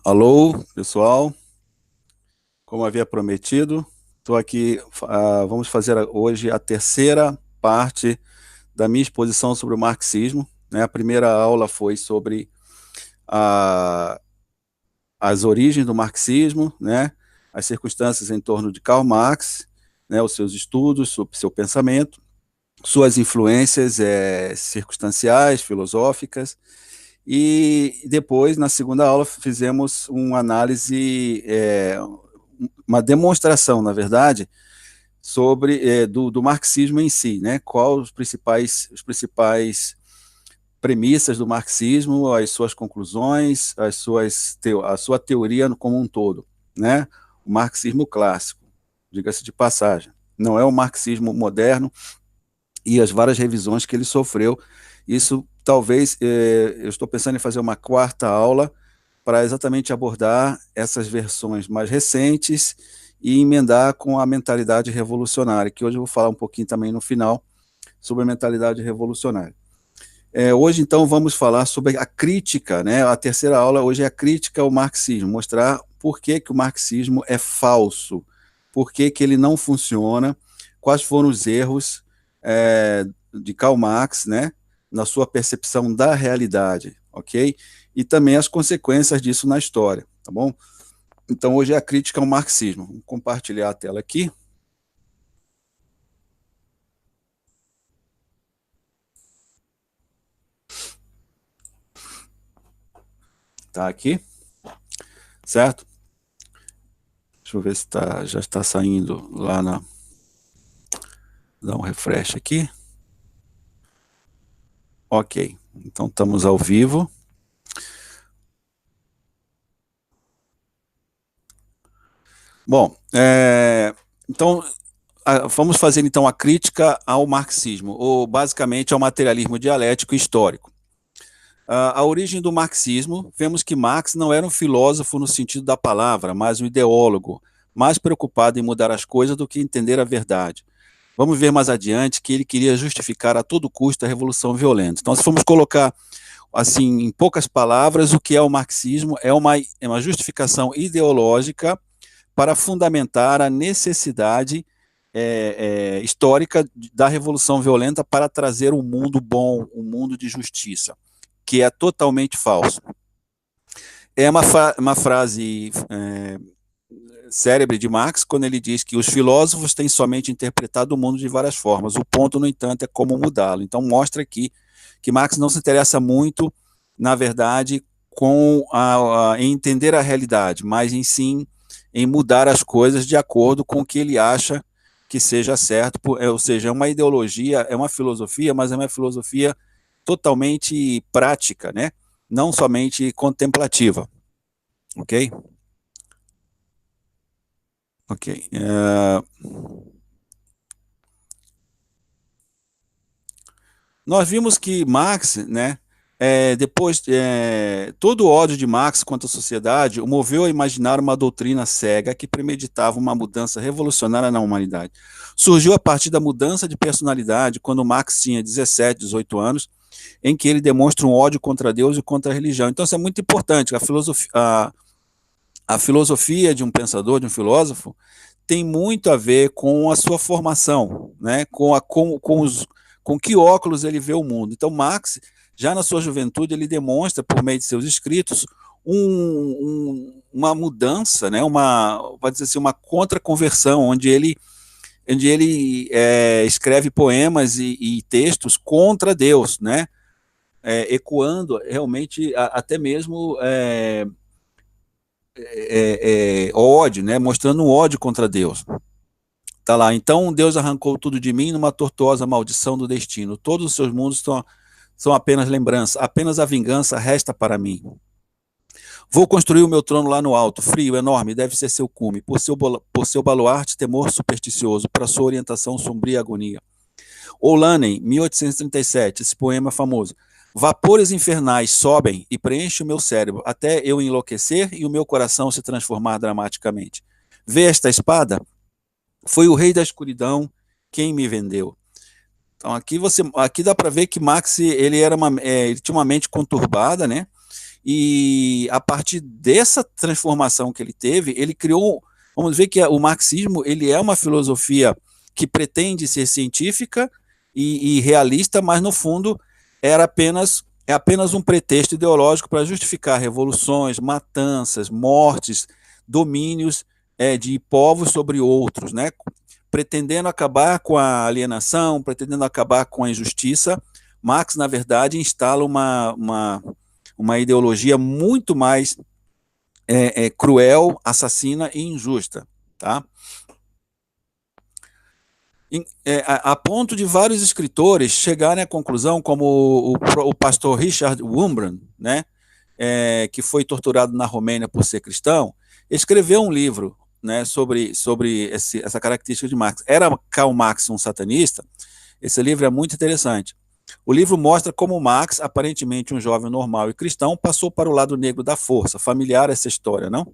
Alô, pessoal. Como havia prometido, estou aqui. Vamos fazer hoje a terceira parte da minha exposição sobre o marxismo, né? A primeira aula foi sobre a- as origens do marxismo, né? As circunstâncias em torno de Karl Marx, né? Os seus estudos, seu pensamento, suas influências circunstanciais, filosóficas. E depois, na segunda aula, fizemos uma análise, uma demonstração, na verdade, sobre do marxismo em si, né? Qual os principais premissas do marxismo, as suas conclusões, a sua teoria como um todo, né? O marxismo clássico, diga-se de passagem, não é o marxismo moderno e as várias revisões que ele sofreu. Isso talvez eu estou pensando em fazer uma quarta aula para exatamente abordar essas versões mais recentes e emendar com a mentalidade revolucionária, que hoje eu vou falar um pouquinho também no final sobre a mentalidade revolucionária. Hoje, então, vamos falar sobre a crítica, né? A terceira aula hoje é a crítica ao marxismo, mostrar por que, que o marxismo é falso, por que, que ele não funciona, quais foram os erros de Karl Marx, né? Na sua percepção da realidade, ok? E também as consequências disso na história, tá bom? Então, hoje é a crítica ao marxismo. Vou compartilhar a tela aqui. Tá aqui, certo? Deixa eu ver se já está saindo lá na. Dá um refresh aqui. Ok, então estamos ao vivo. Bom, então vamos fazer então a crítica ao marxismo, ou basicamente ao materialismo dialético histórico. A origem do marxismo, vemos que Marx não era um filósofo no sentido da palavra, mas um ideólogo, mais preocupado em mudar as coisas do que entender a verdade. Vamos ver mais adiante que ele queria justificar a todo custo a revolução violenta. Então, se formos colocar assim, em poucas palavras, o que é o marxismo é uma justificação ideológica para fundamentar a necessidade histórica da revolução violenta para trazer um mundo bom, um mundo de justiça, que é totalmente falso. É uma frase célebre de Marx, quando ele diz que os filósofos têm somente interpretado o mundo de várias formas. O ponto, no entanto, é como mudá-lo. Então, mostra aqui que Marx não se interessa muito, na verdade, em entender a realidade, mas em sim em mudar as coisas de acordo com o que ele acha que seja certo, ou seja, é uma ideologia, é uma filosofia, mas é uma filosofia totalmente prática, né? Não somente contemplativa, ok? Ok. Nós vimos que Marx, né, todo o ódio de Marx contra a sociedade o moveu a imaginar uma doutrina cega que premeditava uma mudança revolucionária na humanidade. Surgiu a partir da mudança de personalidade, quando Marx tinha 17, 18 anos, em que ele demonstra um ódio contra Deus e contra a religião. Então, isso é muito importante. A filosofia de um pensador, de um filósofo, tem muito a ver com a sua formação, né? Com que óculos ele vê o mundo. Então, Marx, já na sua juventude, ele demonstra, por meio de seus escritos, uma mudança, né? Pode dizer assim, uma contraconversão, onde ele escreve poemas e textos contra Deus, né? Ecoando realmente até mesmo ódio, né? Mostrando um ódio contra Deus. Tá lá. Então Deus arrancou tudo de mim numa tortuosa maldição do destino. Todos os seus mundos são apenas lembrança. Apenas a vingança resta para mim. Vou construir o meu trono lá no alto, frio, enorme, deve ser seu cume. Por seu baluarte, temor supersticioso, para sua orientação, sombria agonia. Olanen, 1837, esse poema famoso. Vapores infernais sobem e preenchem o meu cérebro, até eu enlouquecer e o meu coração se transformar dramaticamente. Vê esta espada? Foi o rei da escuridão quem me vendeu. Então aqui dá para ver que Marx ele tinha uma mente conturbada, né? e a partir dessa transformação que ele teve, ele criou, vamos ver que o marxismo, ele é uma filosofia que pretende ser científica e realista, mas no fundo é apenas um pretexto ideológico para justificar revoluções, matanças, mortes, domínios de povos sobre outros, né? Pretendendo acabar com a alienação, pretendendo acabar com a injustiça. Marx, na verdade, instala uma ideologia muito mais cruel, assassina e injusta, tá? A ponto de vários escritores chegarem à conclusão, como o pastor Richard Wurmbrand, né, que foi torturado na Romênia por ser cristão, escreveu um livro, né, sobre essa característica de Marx. Era Karl Marx um satanista? Esse livro é muito interessante. O livro mostra como Marx, aparentemente um jovem normal e cristão, passou para o lado negro da força. Familiar essa história, não?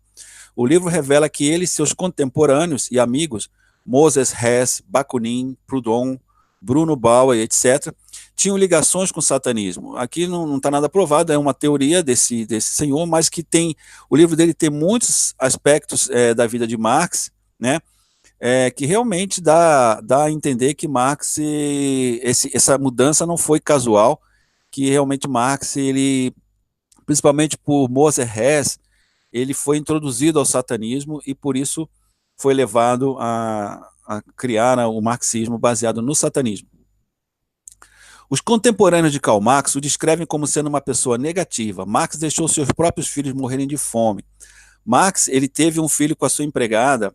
O livro revela que ele e seus contemporâneos e amigos, Moses Hess, Bakunin, Proudhon, Bruno Bauer, etc., tinham ligações com o satanismo. Aqui não está nada provado, é uma teoria desse senhor, mas que tem, o livro dele tem muitos aspectos da vida de Marx, né, que realmente dá a entender que Marx, essa mudança não foi casual, que realmente Marx, ele, principalmente por Moses Hess, ele foi introduzido ao satanismo e por isso foi levado a criar o marxismo baseado no satanismo. Os contemporâneos de Karl Marx o descrevem como sendo uma pessoa negativa. Marx deixou seus próprios filhos morrerem de fome. Marx, ele teve um filho com a sua empregada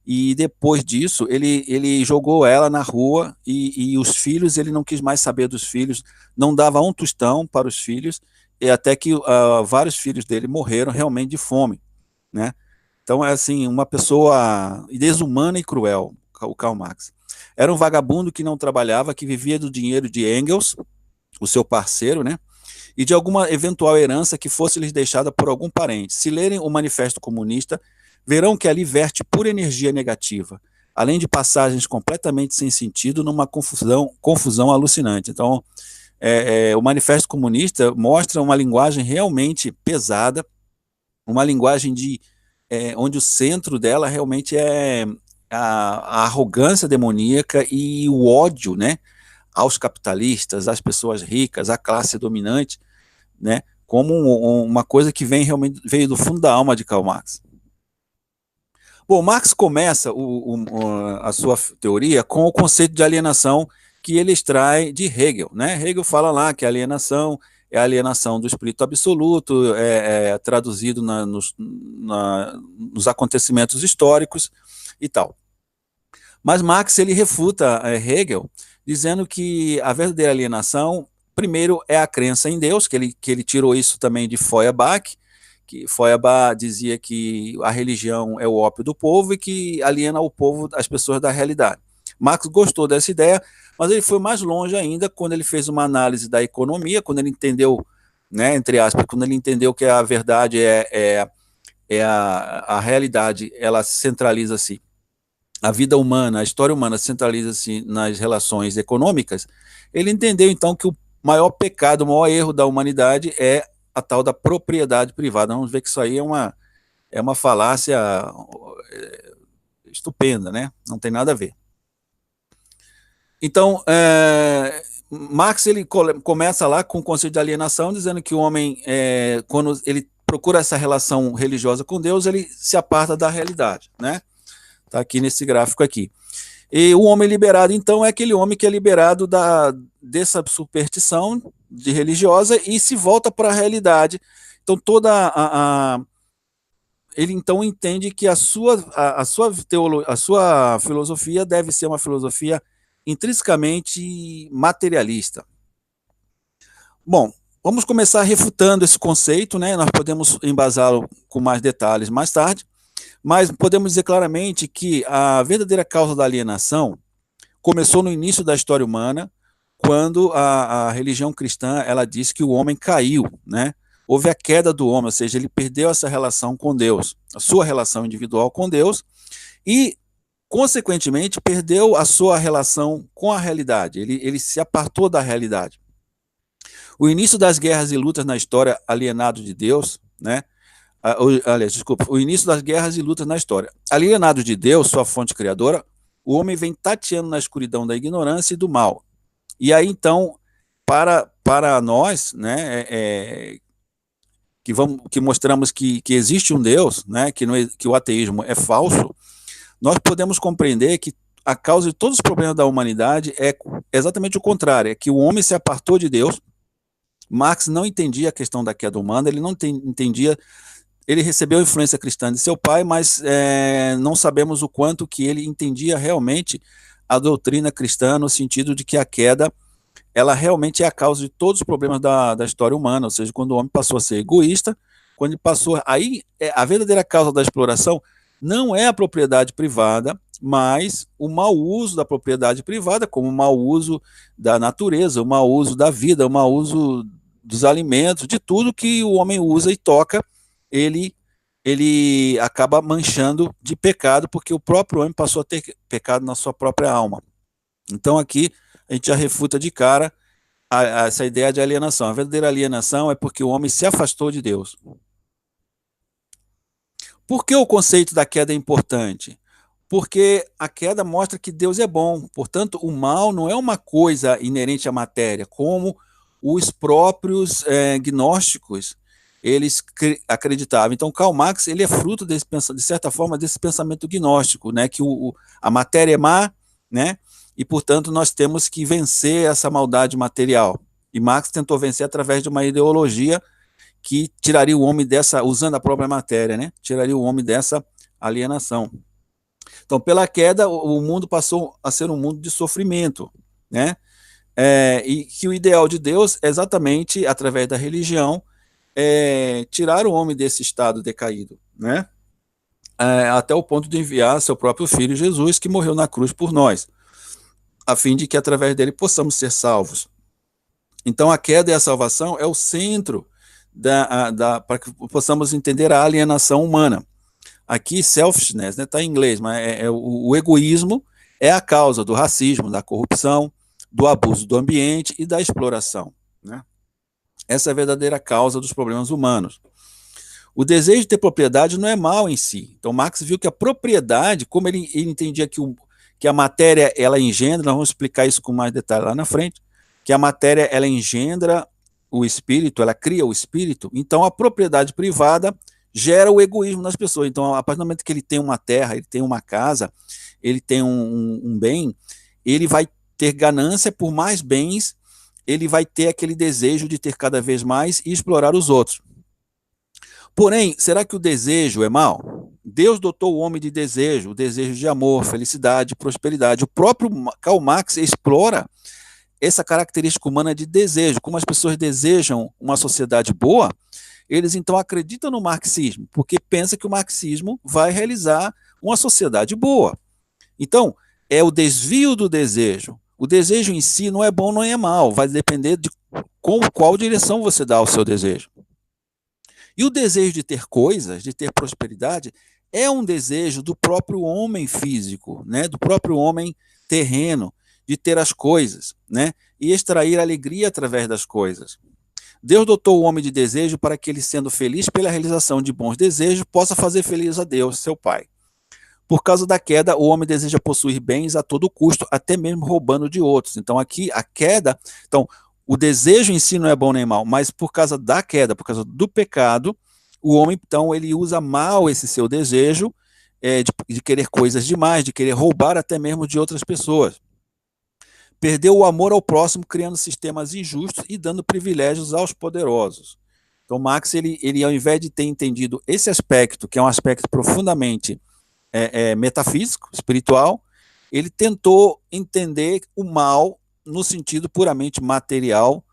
e depois disso ele jogou ela na rua e os filhos, ele não quis mais saber dos filhos, não dava um tostão para os filhos, e até que vários filhos dele morreram realmente de fome, né? Então é assim, uma pessoa desumana e cruel, o Karl Marx. Era um vagabundo que não trabalhava, que vivia do dinheiro de Engels, o seu parceiro, né? E de alguma eventual herança que fosse lhes deixada por algum parente. Se lerem o Manifesto Comunista, verão que ali verte pura energia negativa, além de passagens completamente sem sentido numa confusão alucinante. Então, o Manifesto Comunista mostra uma linguagem realmente pesada, uma linguagem onde o centro dela realmente é a arrogância demoníaca e o ódio, né, aos capitalistas, às pessoas ricas, à classe dominante, né, como uma coisa que veio do fundo da alma de Karl Marx. Bom, Marx começa a sua teoria com o conceito de alienação que ele extrai de Hegel, né? Hegel fala lá que a alienação é a alienação do espírito absoluto, traduzido nos acontecimentos históricos e tal. Mas Marx, ele refuta Hegel, dizendo que a verdadeira alienação, primeiro, é a crença em Deus, que ele tirou isso também de Feuerbach, que Feuerbach dizia que a religião é o ópio do povo e que aliena o povo, as pessoas da realidade. Marx gostou dessa ideia, mas ele foi mais longe ainda quando ele fez uma análise da economia, quando ele entendeu, né, entre aspas, quando ele entendeu que a verdade a realidade, ela centraliza-se, a vida humana, a história humana centraliza-se nas relações econômicas. Ele entendeu então que o maior pecado, o maior erro da humanidade é a tal da propriedade privada. Vamos ver que isso aí é uma falácia estupenda, né? Não tem nada a ver. Então, Marx, ele começa lá com o conceito de alienação, dizendo que o homem, quando ele procura essa relação religiosa com Deus, ele se aparta da realidade, né? Está aqui nesse gráfico aqui. E o homem liberado, então, é aquele homem que é liberado dessa superstição religiosa e se volta para a realidade. Então, ele então entende que a sua filosofia deve ser uma filosofia intrinsecamente materialista. Bom, vamos começar refutando esse conceito, né? Nós podemos embasá-lo com mais detalhes mais tarde, mas podemos dizer claramente que a verdadeira causa da alienação começou no início da história humana, quando a religião cristã ela diz que o homem caiu, né? Houve a queda do homem, ou seja, ele perdeu essa relação com Deus, a sua relação individual com Deus, e, consequentemente, perdeu a sua relação com a realidade, ele se apartou da realidade. O início das guerras e lutas na história, alienado de Deus, né? Aliás, desculpa, o início das guerras e lutas na história. Alienado de Deus, sua fonte criadora, o homem vem tateando na escuridão da ignorância e do mal. E aí, então, para nós, né, que mostramos que existe um Deus, né, que o ateísmo é falso, nós podemos compreender que a causa de todos os problemas da humanidade é exatamente o contrário, é que o homem se apartou de Deus. Marx não entendia a questão da queda humana, ele não entendia, ele recebeu a influência cristã de seu pai, mas não sabemos o quanto que ele entendia realmente a doutrina cristã, no sentido de que a queda, ela realmente é a causa de todos os problemas da história humana, ou seja, quando o homem passou a ser egoísta, quando ele passou, aí a verdadeira causa da exploração não é a propriedade privada, mas o mau uso da propriedade privada, como o mau uso da natureza, o mau uso da vida, o mau uso dos alimentos, de tudo que o homem usa e toca, ele acaba manchando de pecado, porque o próprio homem passou a ter pecado na sua própria alma. Então aqui a gente já refuta de cara essa ideia de alienação. A verdadeira alienação é porque o homem se afastou de Deus. Por que o conceito da queda é importante? Porque a queda mostra que Deus é bom. Portanto, o mal não é uma coisa inerente à matéria, como os próprios gnósticos eles acreditavam. Então, Karl Marx ele é fruto desse, de certa forma, desse pensamento gnóstico, né, que a matéria é má, né, e portanto nós temos que vencer essa maldade material. E Marx tentou vencer através de uma ideologia que tiraria o homem dessa, usando a própria matéria, né, tiraria o homem dessa alienação. Então, pela queda, o mundo passou a ser um mundo de sofrimento, né, e que o ideal de Deus é exatamente através da religião tirar o homem desse estado decaído, né? Até o ponto de enviar seu próprio filho Jesus, que morreu na cruz por nós, a fim de que através dele possamos ser salvos. Então a queda e a salvação é o centro para que possamos entender a alienação humana. Aqui selfishness, né, tá em inglês, mas o egoísmo é a causa do racismo, da corrupção, do abuso do ambiente e da exploração, né? Essa é a verdadeira causa dos problemas humanos. O desejo de ter propriedade não é mal em si. Então, Marx viu que a propriedade, como ele entendia que a matéria ela engendra, nós vamos explicar isso com mais detalhe lá na frente, que a matéria ela engendra o espírito, ela cria o espírito, então a propriedade privada gera o egoísmo nas pessoas. Então, a partir do momento que ele tem uma terra, ele tem uma casa, ele tem um bem, ele vai ter ganância por mais bens, ele vai ter aquele desejo de ter cada vez mais e explorar os outros. Porém, será que o desejo é mal? Deus dotou o homem de desejo, o desejo de amor, felicidade, prosperidade. O próprio Karl Marx explora essa característica humana de desejo. Como as pessoas desejam uma sociedade boa, eles então acreditam no marxismo, porque pensam que o marxismo vai realizar uma sociedade boa. Então, é o desvio do desejo. O desejo em si não é bom, não é mal, vai depender de qual direção você dá ao seu desejo. E o desejo de ter coisas, de ter prosperidade, é um desejo do próprio homem físico, né? Do próprio homem terreno, de ter as coisas, né? E extrair alegria através das coisas. Deus dotou o homem de desejo para que ele, sendo feliz pela realização de bons desejos, possa fazer feliz a Deus, seu Pai. Por causa da queda, o homem deseja possuir bens a todo custo, até mesmo roubando de outros. Então, aqui, a queda... Então, o desejo em si não é bom nem mal, mas por causa da queda, por causa do pecado, o homem, então, ele usa mal esse seu desejo de querer coisas demais, de querer roubar até mesmo de outras pessoas. Perdeu o amor ao próximo, criando sistemas injustos e dando privilégios aos poderosos. Então, Marx, ele ao invés de ter entendido esse aspecto, que é um aspecto profundamente metafísico, espiritual, ele tentou entender o mal no sentido puramente material,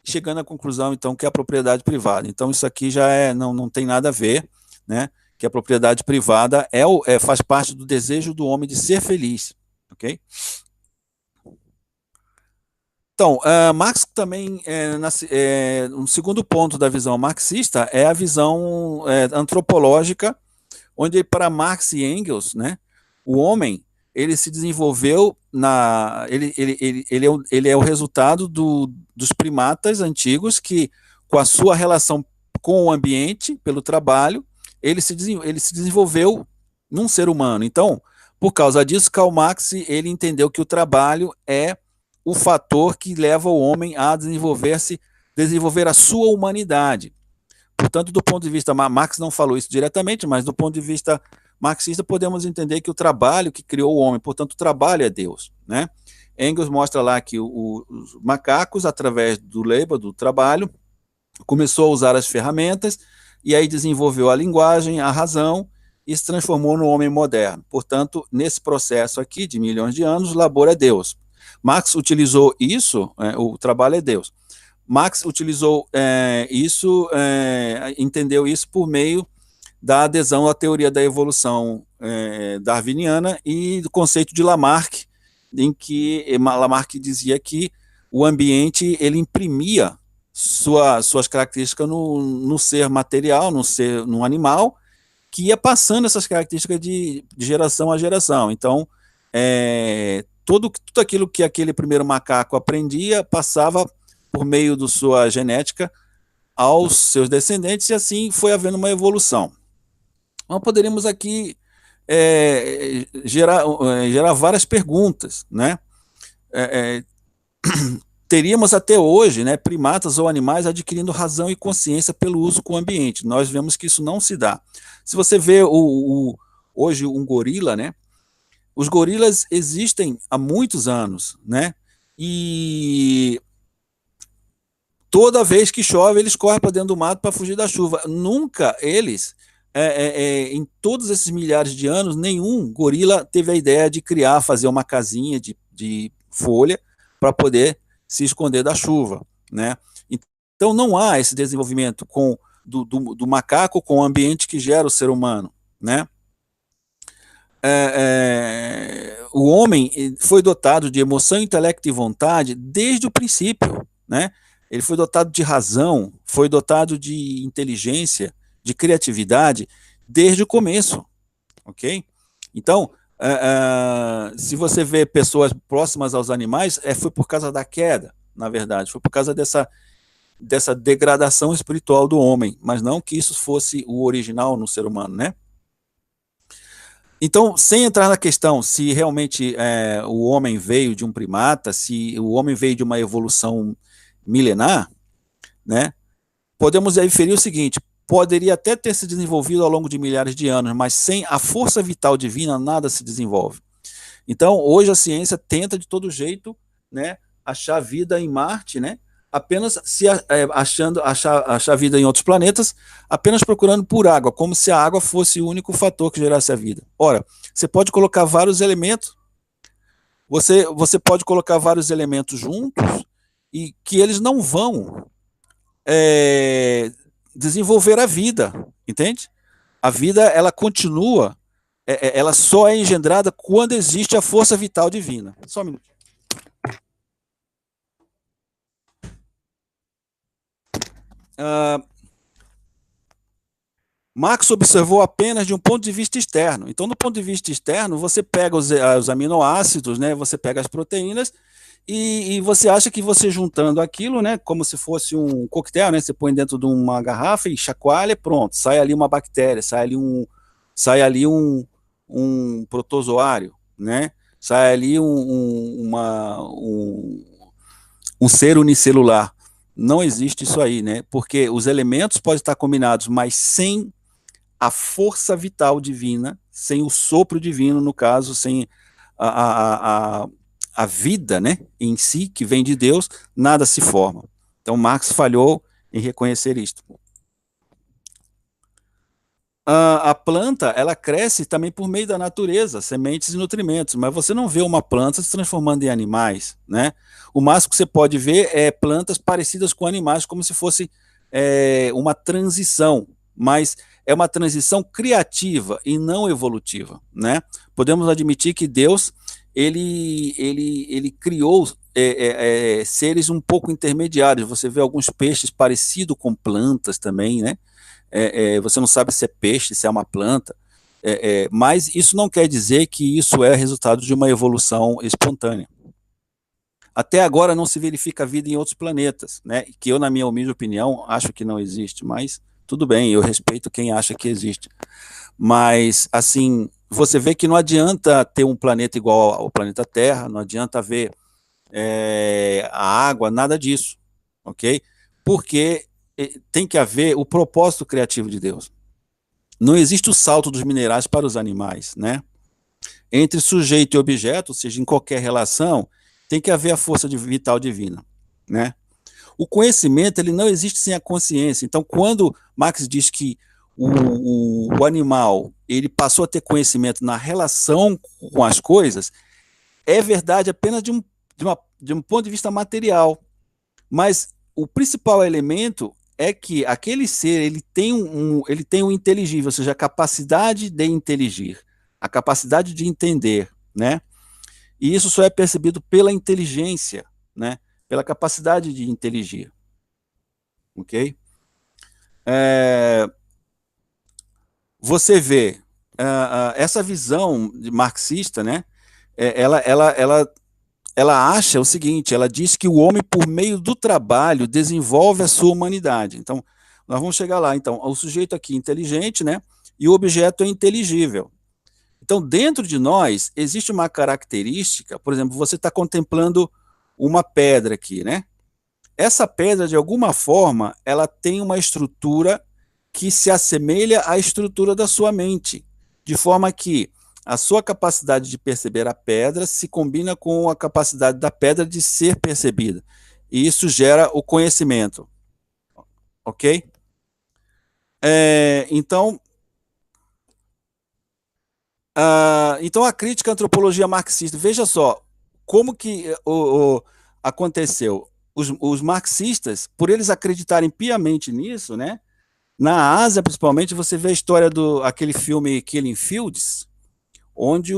chegando à conclusão, então, que é a propriedade privada. Então, isso aqui já não tem nada a ver, né? Que a propriedade privada faz parte do desejo do homem de ser feliz, ok? Então, Marx também, um segundo ponto da visão marxista é a visão antropológica, onde para Marx e Engels, né, o homem ele se desenvolveu ele é o resultado dos primatas antigos que, com a sua relação com o ambiente, pelo trabalho, ele se desenvolveu num ser humano. Então, por causa disso, Karl Marx ele entendeu que o trabalho é o fator que leva o homem a desenvolver a sua humanidade. Portanto, do ponto de vista, Marx não falou isso diretamente, mas do ponto de vista marxista, podemos entender que o trabalho que criou o homem, portanto, o trabalho é Deus, né? Engels mostra lá que os macacos, através do labor, do trabalho, começou a usar as ferramentas e aí desenvolveu a linguagem, a razão e se transformou no homem moderno. Portanto, nesse processo aqui de milhões de anos, o labor é Deus. Marx utilizou isso, o trabalho é Deus. Marx utilizou entendeu isso por meio da adesão à teoria da evolução darwiniana e do conceito de Lamarck, em que Lamarck dizia que o ambiente ele imprimia suas características no ser material, no animal, que ia passando essas características de geração a geração. Então, tudo aquilo que aquele primeiro macaco aprendia passava por meio da sua genética aos seus descendentes, e assim foi havendo uma evolução. Nós poderíamos aqui gerar várias perguntas, né? Teríamos até hoje, né, primatas ou animais adquirindo razão e consciência pelo uso com o ambiente. Nós vemos que isso não se dá. Se você vê hoje um gorila, né? Os gorilas existem há muitos anos, né? E toda vez que chove, eles correm para dentro do mato para fugir da chuva. Nunca eles, em todos esses milhares de anos, nenhum gorila teve a ideia de fazer uma casinha de folha para poder se esconder da chuva, né? Então não há esse desenvolvimento do macaco com o ambiente que gera o ser humano, né? O homem foi dotado de emoção, intelecto e vontade desde o princípio, né? Ele foi dotado de razão, foi dotado de inteligência, de criatividade desde o começo, ok? Então, se você vê pessoas próximas aos animais, foi por causa da queda, na verdade, foi por causa dessa degradação espiritual do homem, mas não que isso fosse o original no ser humano, né? Então, sem entrar na questão se realmente o homem veio de um primata, se o homem veio de uma evolução milenar, né? Podemos inferir o seguinte: poderia até ter se desenvolvido ao longo de milhares de anos, mas sem a força vital divina nada se desenvolve. Então, hoje a ciência tenta de todo jeito, né, achar vida em Marte, né? Apenas achar vida em outros planetas, apenas procurando por água, como se a água fosse o único fator que gerasse a vida. Ora, você pode colocar vários elementos, você pode colocar vários elementos juntos e que eles não vão desenvolver a vida, entende? A vida, ela continua, ela só é engendrada quando existe a força vital divina. Só um minuto. Marx observou apenas de um ponto de vista externo. Então, do ponto de vista externo, você pega os aminoácidos, né, você pega as proteínas e você acha que você juntando aquilo, né, como se fosse um coquetel, né, você põe dentro de uma garrafa e chacoalha, pronto, sai ali uma bactéria, sai ali um protozoário, né, sai ali um ser unicelular. Não existe isso aí, né, porque os elementos podem estar combinados, mas sem a força vital divina, sem o sopro divino, no caso, sem a vida, né, em si, que vem de Deus, nada se forma. Então, Marx falhou em reconhecer isto. A planta, ela cresce também por meio da natureza, sementes e nutrimentos, mas você não vê uma planta se transformando em animais, né? O máximo que você pode ver é plantas parecidas com animais, como se fosse uma transição, mas é uma transição criativa e não evolutiva, né? Podemos admitir que Deus, ele criou seres um pouco intermediários. Você vê alguns peixes parecidos com plantas também, né? Você não sabe se é peixe, se é uma planta. Mas isso não quer dizer que isso é resultado de uma evolução espontânea. Até agora não se verifica vida em outros planetas, né? Que eu, na minha humilde opinião, acho que não existe, mas tudo bem, eu respeito quem acha que existe. Mas, assim, você vê que não adianta ter um planeta igual ao planeta Terra, não adianta ver a água, nada disso, ok? Porque tem que haver o propósito criativo de Deus. Não existe o salto dos minerais para os animais, né? Entre sujeito e objeto, ou seja, em qualquer relação, tem que haver a força vital divina, né? O conhecimento, ele não existe sem a consciência. Então, quando Marx diz que o animal, ele passou a ter conhecimento na relação com as coisas, é verdade apenas de um ponto de vista material. Mas o principal elemento é que aquele ser, ele tem um inteligível, ou seja, a capacidade de inteligir, a capacidade de entender, né? E isso só é percebido pela inteligência, né? Pela capacidade de inteligir, ok? Você vê essa visão marxista, né? Ela acha o seguinte: ela diz que o homem, por meio do trabalho, desenvolve a sua humanidade. Então, nós vamos chegar lá. Então, o sujeito aqui é inteligente, né? E o objeto é inteligível. Então, dentro de nós, existe uma característica, por exemplo, você está contemplando uma pedra aqui, né? Essa pedra, de alguma forma, ela tem uma estrutura que se assemelha à estrutura da sua mente, de forma que a sua capacidade de perceber a pedra se combina com a capacidade da pedra de ser percebida. E isso gera o conhecimento. Ok? Então, então, a crítica à antropologia marxista, veja só, como que aconteceu. Os marxistas, por eles acreditarem piamente nisso, né? Na Ásia, principalmente, você vê a história do aquele filme Killing Fields, onde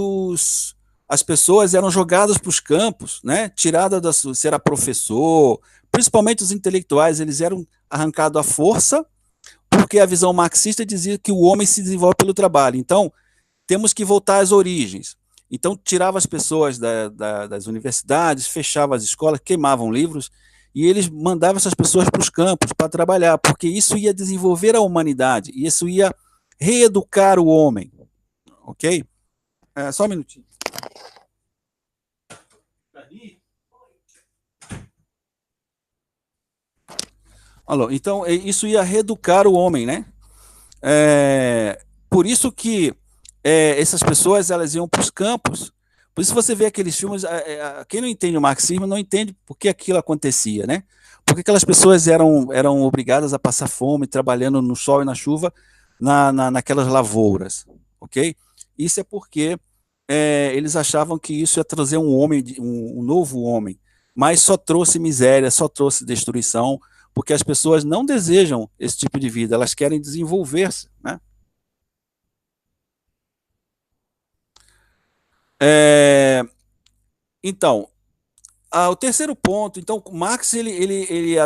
as pessoas eram jogadas para os campos, né? Tiradas da se era professor, principalmente os intelectuais, eles eram arrancados à força, porque a visão marxista dizia que o homem se desenvolve pelo trabalho. Então, temos que voltar às origens. Então, tirava as pessoas das universidades, fechava as escolas, queimavam livros, e eles mandavam essas pessoas para os campos para trabalhar, porque isso ia desenvolver a humanidade, e isso ia reeducar o homem. Ok? Só um minutinho. Alô, então, isso ia reeducar o homem, né? Por isso que essas pessoas elas iam para os campos. Por isso você vê aqueles filmes, quem não entende o marxismo não entende por que aquilo acontecia, né? Porque aquelas pessoas eram obrigadas a passar fome, trabalhando no sol e na chuva, naquelas lavouras, ok? Isso é porque eles achavam que isso ia trazer um homem, um novo homem, mas só trouxe miséria, só trouxe destruição, porque as pessoas não desejam esse tipo de vida, elas querem desenvolver-se, né? Então, o terceiro ponto, então, Marx,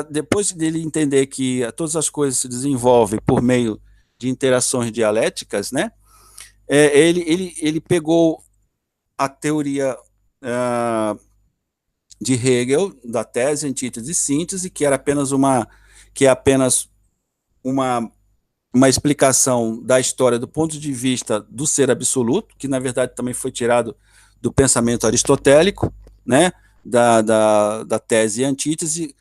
depois dele entender que todas as coisas se desenvolvem por meio de interações dialéticas, né? Ele pegou a teoria de Hegel, da tese, antítese e síntese, que é apenas uma explicação da história do ponto de vista do ser absoluto, que na verdade também foi tirado do pensamento aristotélico, né? Da tese e antítese.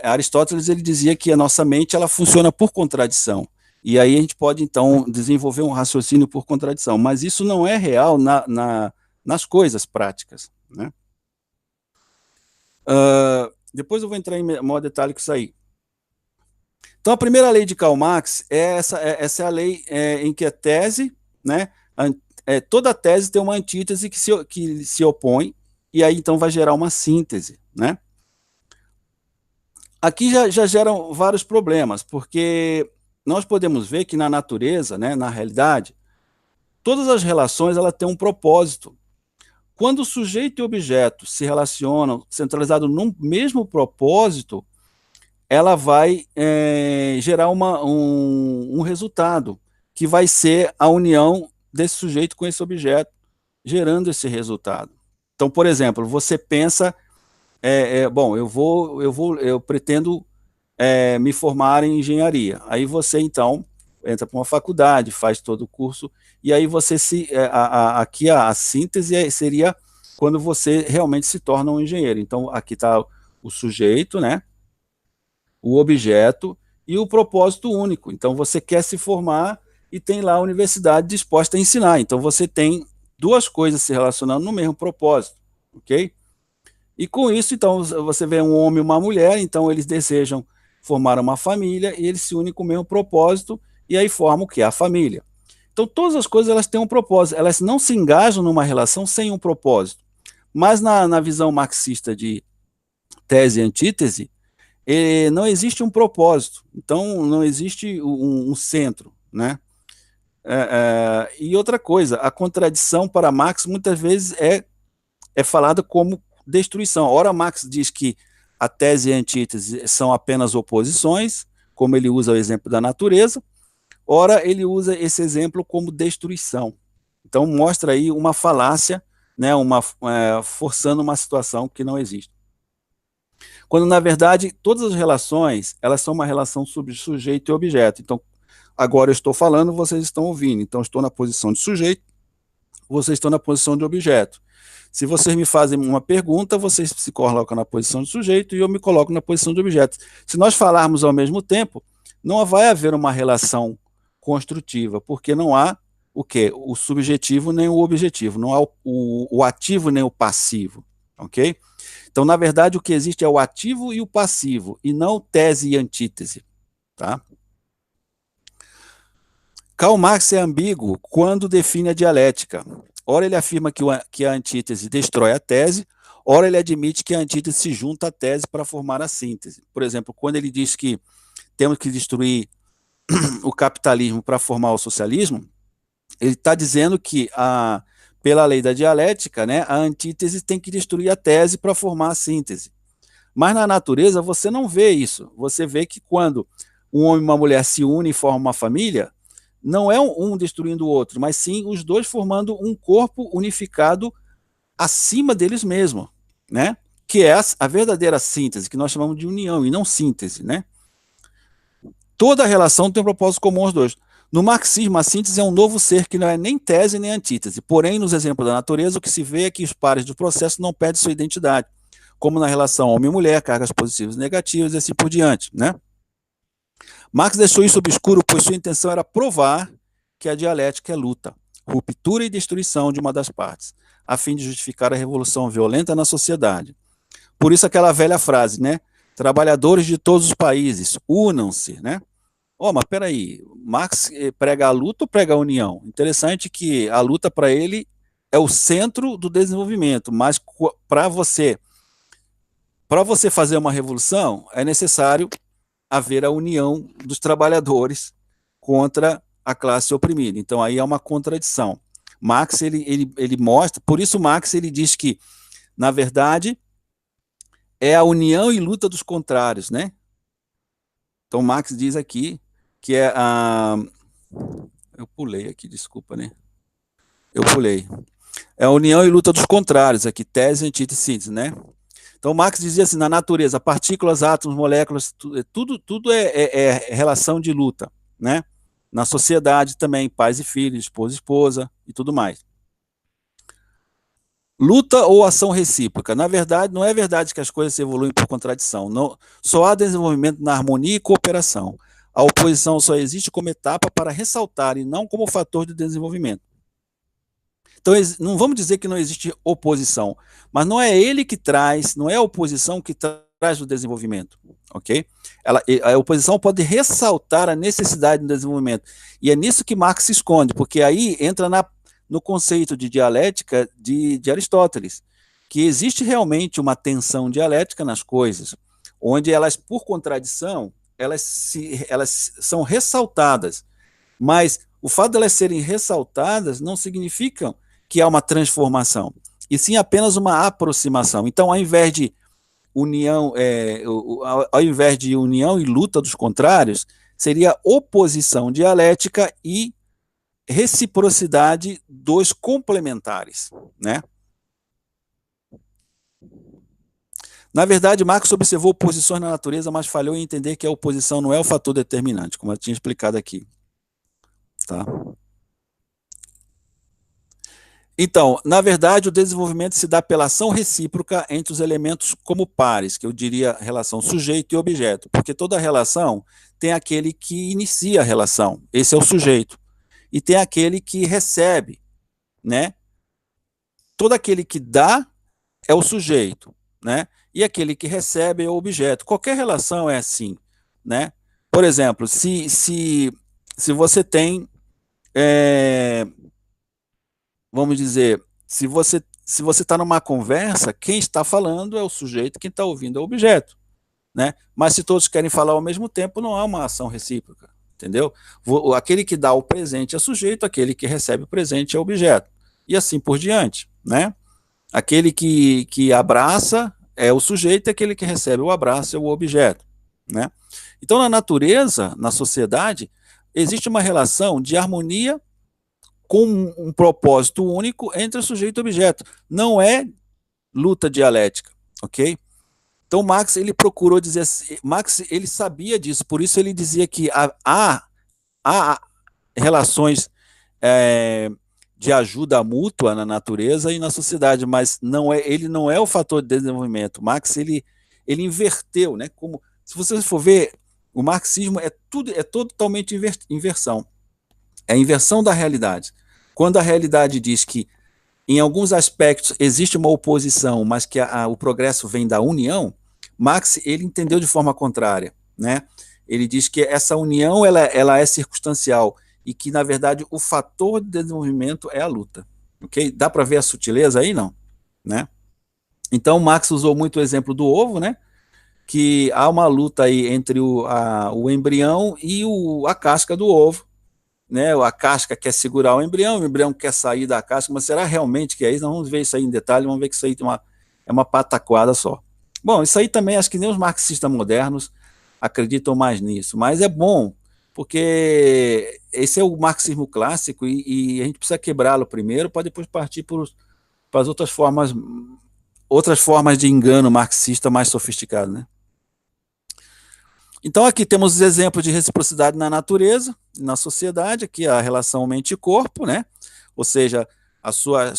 Aristóteles ele dizia que a nossa mente ela funciona por contradição. E aí a gente pode, então, desenvolver um raciocínio por contradição. Mas isso não é real nas coisas práticas, né? Depois eu vou entrar em maior detalhe com isso aí. Então, a primeira lei de Karl Marx essa é a lei em que a tese, né, toda tese tem uma antítese que se opõe, e aí então vai gerar uma síntese, né? Aqui já geram vários problemas, porque nós podemos ver que na natureza, né, na realidade, todas as relações ela têm um propósito. Quando o sujeito e o objeto se relacionam centralizados num mesmo propósito, ela vai gerar um resultado, que vai ser a união desse sujeito com esse objeto, gerando esse resultado. Então, por exemplo, você pensa, bom, eu pretendo me formar em engenharia. Aí você, então, entra para uma faculdade, faz todo o curso, e aí você aqui a síntese seria quando você realmente se torna um engenheiro. Então, aqui está o sujeito, né, o objeto e o propósito único. Então, você quer se formar e tem lá a universidade disposta a ensinar. Então, você tem duas coisas se relacionando no mesmo propósito, ok? E com isso, então, você vê um homem e uma mulher, então eles desejam formar uma família e eles se unem com o mesmo propósito e aí formam o que? A família. Então, todas as coisas elas têm um propósito, elas não se engajam numa relação sem um propósito. Mas na visão marxista de tese e antítese, não existe um propósito, então não existe um centro, né? E outra coisa, a contradição para Marx muitas vezes é falada como destruição. Ora, Marx diz que a tese e a antítese são apenas oposições, como ele usa o exemplo da natureza, ora, ele usa esse exemplo como destruição. Então, mostra aí uma falácia, né, forçando uma situação que não existe. Quando, na verdade, todas as relações, elas são uma relação sobre sujeito e objeto. Então, agora eu estou falando, vocês estão ouvindo. Então, estou na posição de sujeito, vocês estão na posição de objeto. Se vocês me fazem uma pergunta, vocês se colocam na posição de sujeito e eu me coloco na posição de objeto. Se nós falarmos ao mesmo tempo, não vai haver uma relação construtiva, porque não há o quê? O subjetivo nem o objetivo, não há o ativo nem o passivo, ok? Então, na verdade, o que existe é o ativo e o passivo, e não tese e antítese, tá? Karl Marx é ambíguo quando define a dialética. Ora ele afirma que a antítese destrói a tese, ora ele admite que a antítese se junta à tese para formar a síntese. Por exemplo, quando ele diz que temos que destruir o capitalismo para formar o socialismo, ele está dizendo que, pela lei da dialética, né, a antítese tem que destruir a tese para formar a síntese. Mas na natureza você não vê isso. Você vê que quando um homem e uma mulher se unem e formam uma família, não é um destruindo o outro, mas sim os dois formando um corpo unificado acima deles mesmos, né? Que é a verdadeira síntese, que nós chamamos de união e não síntese, né? Toda relação tem um propósito comum aos dois. No marxismo, a síntese é um novo ser que não é nem tese nem antítese. Porém, nos exemplos da natureza, o que se vê é que os pares do processo não perdem sua identidade, como na relação homem e mulher, cargas positivas e negativas e assim por diante, né? Marx deixou isso obscuro, pois sua intenção era provar que a dialética é luta, ruptura e destruição de uma das partes, a fim de justificar a revolução violenta na sociedade. Por isso aquela velha frase, né? Trabalhadores de todos os países, unam-se, né? Mas peraí, Marx prega a luta ou prega a união? Interessante que a luta para ele é o centro do desenvolvimento, mas para você fazer uma revolução é necessário haver a união dos trabalhadores contra a classe oprimida. Então aí é uma contradição. Marx ele mostra, por isso Marx ele diz que, na verdade, é a união e luta dos contrários, né? Então Marx diz aqui que é a... Eu pulei aqui, desculpa, né? Eu pulei. É a união e luta dos contrários aqui, tese, antítese, síntese, né? Então Marx dizia assim, na natureza, partículas, átomos, moléculas, tudo é relação de luta, né? Na sociedade também, pais e filhos, esposa e esposa e tudo mais. Luta ou ação recíproca? Na verdade, não é verdade que as coisas se evoluem por contradição. Não, só há desenvolvimento na harmonia e cooperação. A oposição só existe como etapa para ressaltar e não como fator de desenvolvimento. Então, não vamos dizer que não existe oposição, mas não é ele que traz, não é a oposição que traz o desenvolvimento, ok? A oposição pode ressaltar a necessidade do desenvolvimento, e é nisso que Marx se esconde, porque aí entra no conceito de dialética de Aristóteles, que existe realmente uma tensão dialética nas coisas, onde elas, por contradição, elas são ressaltadas, mas o fato de elas serem ressaltadas não significa que há uma transformação, e sim apenas uma aproximação. Então, ao invés de união e luta dos contrários, seria oposição dialética e reciprocidade dos complementares, né? Na verdade, Marx observou oposições na natureza, mas falhou em entender que a oposição não é o fator determinante, como eu tinha explicado aqui. Tá? Então, na verdade, o desenvolvimento se dá pela ação recíproca entre os elementos como pares, que eu diria relação sujeito e objeto, porque toda relação tem aquele que inicia a relação, esse é o sujeito, e tem aquele que recebe, né? Todo aquele que dá é o sujeito, né? E aquele que recebe é o objeto. Qualquer relação é assim, né? Por exemplo, se você tem, vamos dizer, se você está numa conversa, quem está falando é o sujeito, quem está ouvindo é o objeto, né? Mas se todos querem falar ao mesmo tempo, não há uma ação recíproca, entendeu? Aquele que dá o presente é sujeito, aquele que recebe o presente é objeto, e assim por diante, né? Aquele que abraça é o sujeito, e aquele que recebe o abraço é o objeto, né? Então, na natureza, na sociedade, existe uma relação de harmonia com um propósito único entre sujeito e objeto. Não é luta dialética, ok? Então, Marx ele procurou dizer, Marx ele sabia disso, por isso ele dizia que há relações é, de ajuda mútua na natureza e na sociedade, mas ele não é o fator de desenvolvimento. Marx ele inverteu, né? Como se você for ver, o marxismo é totalmente inversão, é a inversão da realidade. Quando a realidade diz que em alguns aspectos existe uma oposição, mas que o progresso vem da união, Marx ele entendeu de forma contrária, né? Ele diz que essa união ela é circunstancial e que na verdade o fator de desenvolvimento é a luta, ok? Dá para ver a sutileza aí, não? Né? Então Marx usou muito o exemplo do ovo, né? Que há uma luta aí entre o embrião e a casca do ovo, né? A casca quer segurar o embrião quer sair da casca, mas será realmente que é isso? Nós vamos ver isso aí em detalhe, vamos ver que isso aí é uma pataquada só. Bom, isso aí também acho que nem os marxistas modernos acreditam mais nisso, mas é bom, porque esse é o marxismo clássico e a gente precisa quebrá-lo primeiro para depois partir para as outras formas de engano marxista mais sofisticado, né? Então, aqui temos os exemplos de reciprocidade na natureza, na sociedade, aqui a relação mente-corpo, né? Ou seja, a sua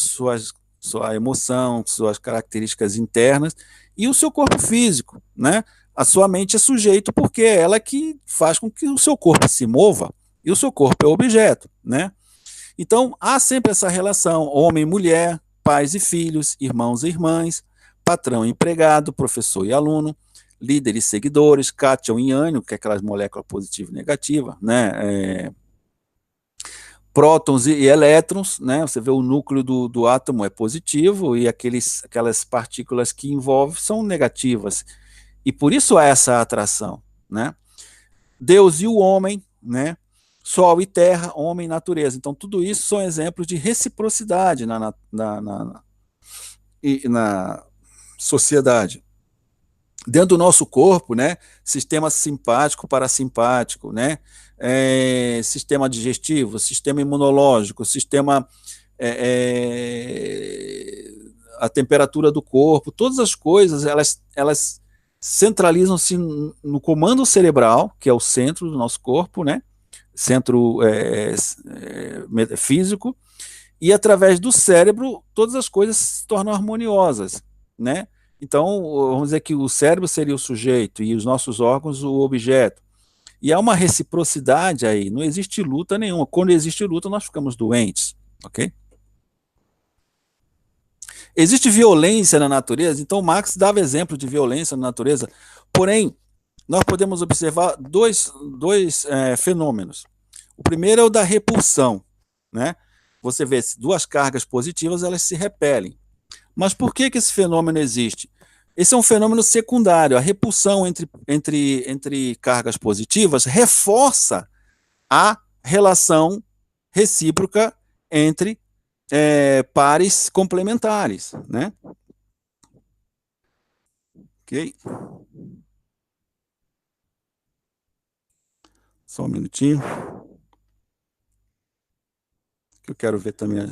emoção, suas características internas, e o seu corpo físico, né? A sua mente é sujeito porque é ela que faz com que o seu corpo se mova, e o seu corpo é objeto, né? Então, há sempre essa relação homem e mulher, pais e filhos, irmãos e irmãs, patrão e empregado, professor e aluno, líder e seguidores, cátion e ânion, que é aquelas moléculas positiva e negativa, né? Prótons e elétrons, né? Você vê o núcleo do átomo é positivo e aquelas partículas que envolve são negativas. E por isso há essa atração, né? Deus e o homem, né? Sol e terra, homem e natureza. Então, tudo isso são exemplos de reciprocidade na sociedade. Dentro do nosso corpo, né? Sistema simpático, parasimpático, né? Sistema digestivo, sistema imunológico, sistema. A temperatura do corpo, todas as coisas, elas centralizam-se no comando cerebral, que é o centro do nosso corpo, né? Centro físico, e através do cérebro todas as coisas se tornam harmoniosas, né? Então, vamos dizer que o cérebro seria o sujeito e os nossos órgãos o objeto. E há uma reciprocidade aí, não existe luta nenhuma. Quando existe luta, nós ficamos doentes, ok? Existe violência na natureza, então Marx dava exemplo de violência na natureza, porém, nós podemos observar dois fenômenos. O primeiro é o da repulsão, né? Você vê duas cargas positivas, elas se repelem. Mas por que esse fenômeno existe? Esse é um fenômeno secundário. A repulsão entre cargas positivas reforça a relação recíproca entre pares complementares, né? Ok? Só um minutinho. quero ver também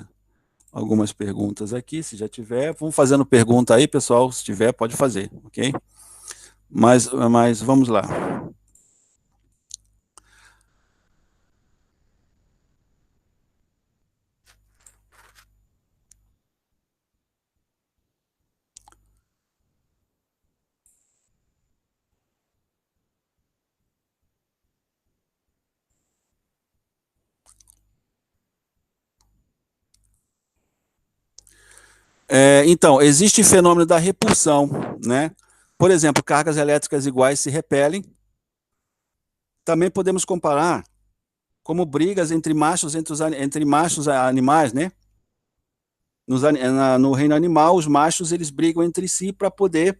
algumas perguntas aqui, se já tiver. Vamos fazendo pergunta aí, pessoal. Se tiver, pode fazer, ok? Mas vamos lá. Então, existe fenômeno da repulsão, né? Por exemplo, cargas elétricas iguais se repelem. Também podemos comparar como brigas entre machos, entre machos animais, né? No reino animal, os machos eles brigam entre si para poder,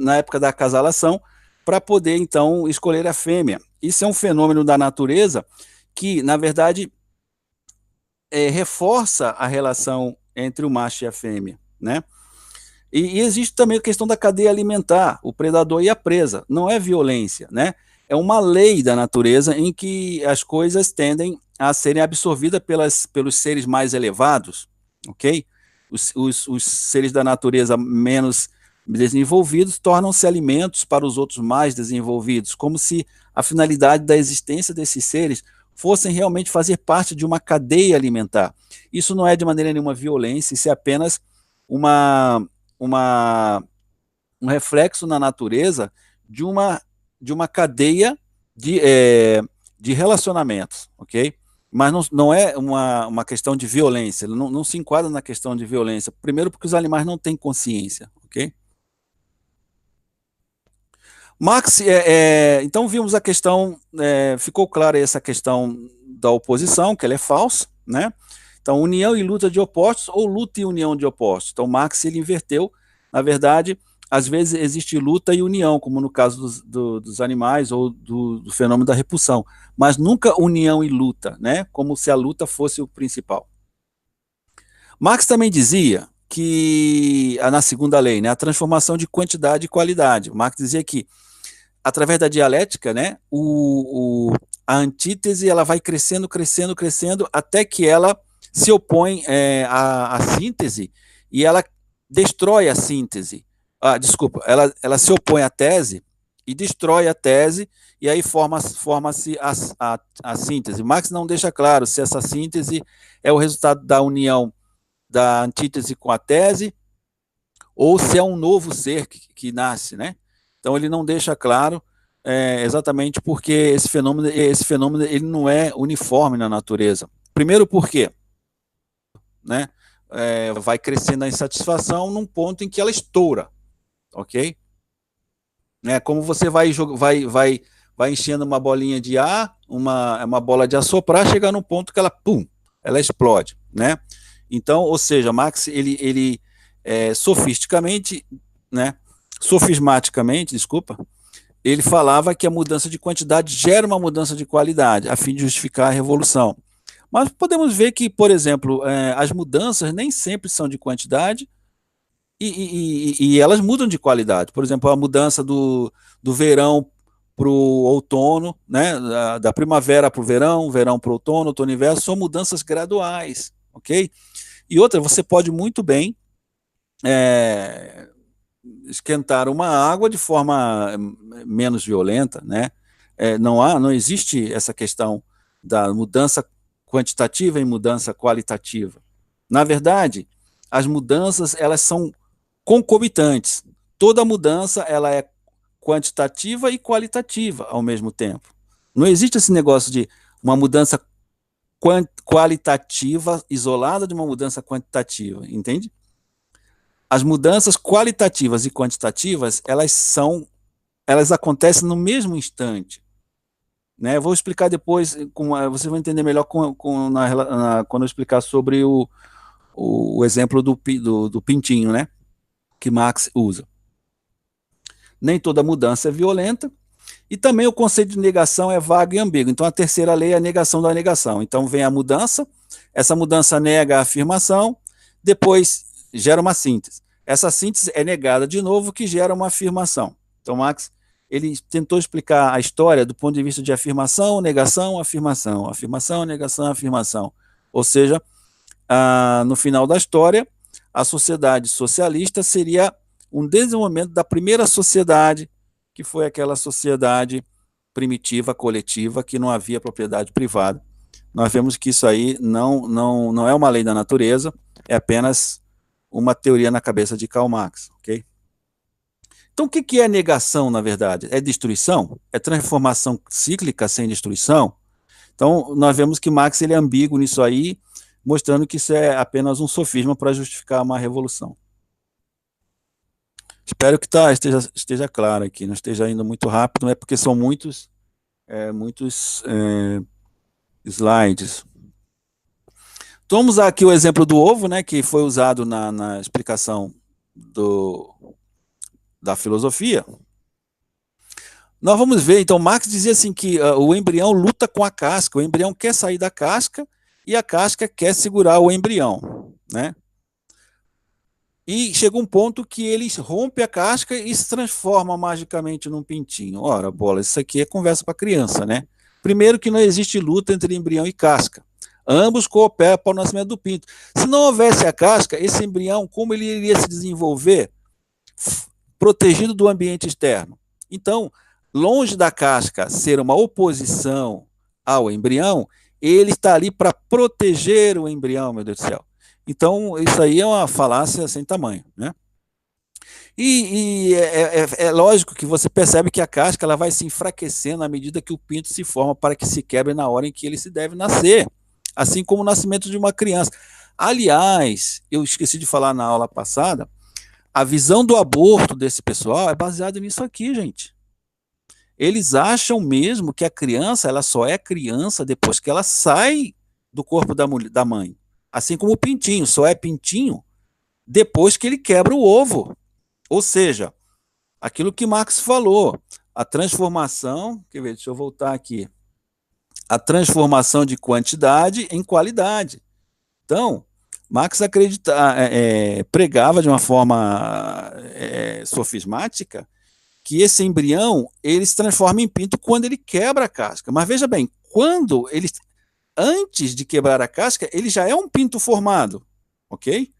na época da acasalação, para poder então escolher a fêmea. Isso é um fenômeno da natureza que, na verdade, reforça a relação entre o macho e a fêmea, né? E existe também a questão da cadeia alimentar, o predador e a presa. Não é violência, né? É uma lei da natureza em que as coisas tendem a serem absorvidas pelos seres mais elevados, ok? Os seres da natureza menos desenvolvidos tornam-se alimentos para os outros mais desenvolvidos, como se a finalidade da existência desses seres fossem realmente fazer parte de uma cadeia alimentar. Isso não é de maneira nenhuma violência, isso é apenas uma um reflexo na natureza de uma cadeia de relacionamentos, ok? Mas não é uma questão de violência, ele não se enquadra na questão de violência. Primeiro porque os animais não têm consciência, ok? Marx, então vimos a questão, ficou clara essa questão da oposição, que ela é falsa, né? Então, união e luta de opostos, ou luta e união de opostos. Então, Marx, ele inverteu, na verdade, às vezes existe luta e união, como no caso dos animais, ou do fenômeno da repulsão, mas nunca união e luta, né? Como se a luta fosse o principal. Marx também dizia que, na segunda lei, né, a transformação de quantidade e qualidade. Marx dizia que através da dialética, né, a antítese ela vai crescendo, crescendo, crescendo, até que ela se opõe à síntese e ela destrói a síntese. Desculpa, ela se opõe à tese e destrói a tese, e aí forma-se a síntese. Marx não deixa claro se essa síntese é o resultado da união da antítese com a tese, ou se é um novo ser que nasce, né? Então ele não deixa claro exatamente porque esse fenômeno ele não é uniforme na natureza. Primeiro porque, né, vai crescendo a insatisfação num ponto em que ela estoura, ok? Como você vai enchendo uma bolinha de ar, uma bola de assoprar, chega num ponto que ela, pum, ela explode, né? Então, ou seja, Marx, ele sofisticamente, né, sofismaticamente, desculpa, ele falava que a mudança de quantidade gera uma mudança de qualidade, a fim de justificar a revolução. Mas podemos ver que, por exemplo, as mudanças nem sempre são de quantidade e elas mudam de qualidade. Por exemplo, a mudança do verão para o outono, né, da primavera para o verão para o outono e inverno, são mudanças graduais, ok? E outra, você pode muito bem esquentar uma água de forma menos violenta, né? Não existe essa questão da mudança quantitativa e mudança qualitativa. Na verdade, as mudanças elas são concomitantes. Toda mudança ela é quantitativa e qualitativa ao mesmo tempo. Não existe esse negócio de uma mudança qualitativa isolada de uma mudança quantitativa, entende? As mudanças qualitativas e quantitativas, elas acontecem no mesmo instante, né? Eu vou explicar depois, você vai entender melhor quando eu explicar sobre o exemplo do pintinho, né? Que Marx usa. Nem toda mudança é violenta, e também o conceito de negação é vago e ambíguo. Então, a terceira lei é a negação da negação. Então, vem a mudança, essa mudança nega a afirmação, depois gera uma síntese. Essa síntese é negada de novo, que gera uma afirmação. Então, Marx, ele tentou explicar a história do ponto de vista de afirmação, negação, afirmação, afirmação, negação, afirmação. Ou seja, no final da história, a sociedade socialista seria um desenvolvimento da primeira sociedade, que foi aquela sociedade primitiva, coletiva, que não havia propriedade privada. Nós vemos que isso aí não é uma lei da natureza, é apenas uma teoria na cabeça de Karl Marx, ok? Então, o que é negação, na verdade? É destruição? É transformação cíclica sem destruição? Então, nós vemos que Marx ele é ambíguo nisso aí, mostrando que isso é apenas um sofisma para justificar uma revolução. Espero que esteja claro aqui, não esteja indo muito rápido, não é porque são muitos slides. Vamos usar aqui o exemplo do ovo, né, que foi usado na explicação da filosofia. Nós vamos ver, então, Marx dizia assim que o embrião luta com a casca, o embrião quer sair da casca e a casca quer segurar o embrião, né? E chega um ponto que ele rompe a casca e se transforma magicamente num pintinho. Ora, bola, isso aqui é conversa para criança, né? Primeiro que não existe luta entre embrião e casca. Ambos cooperam para o nascimento do pinto. Se não houvesse a casca, esse embrião, como ele iria se desenvolver? Protegido do ambiente externo. Então, longe da casca ser uma oposição ao embrião, ele está ali para proteger o embrião, meu Deus do céu. Então, isso aí é uma falácia sem tamanho, né? E é lógico que você percebe que a casca ela vai se enfraquecendo à medida que o pinto se forma para que se quebre na hora em que ele se deve nascer, assim como o nascimento de uma criança. Aliás, eu esqueci de falar na aula passada, a visão do aborto desse pessoal é baseada nisso aqui, gente. Eles acham mesmo que a criança ela só é criança depois que ela sai do corpo da mãe. Assim como o pintinho, só é pintinho depois que ele quebra o ovo. Ou seja, aquilo que Marx falou, a transformação, quer ver, deixa eu voltar aqui, a transformação de quantidade em qualidade. Então, Marx pregava de uma forma sofismática que esse embrião ele se transforma em pinto quando ele quebra a casca. Mas veja bem, antes de quebrar a casca, ele já é um pinto formado, ok?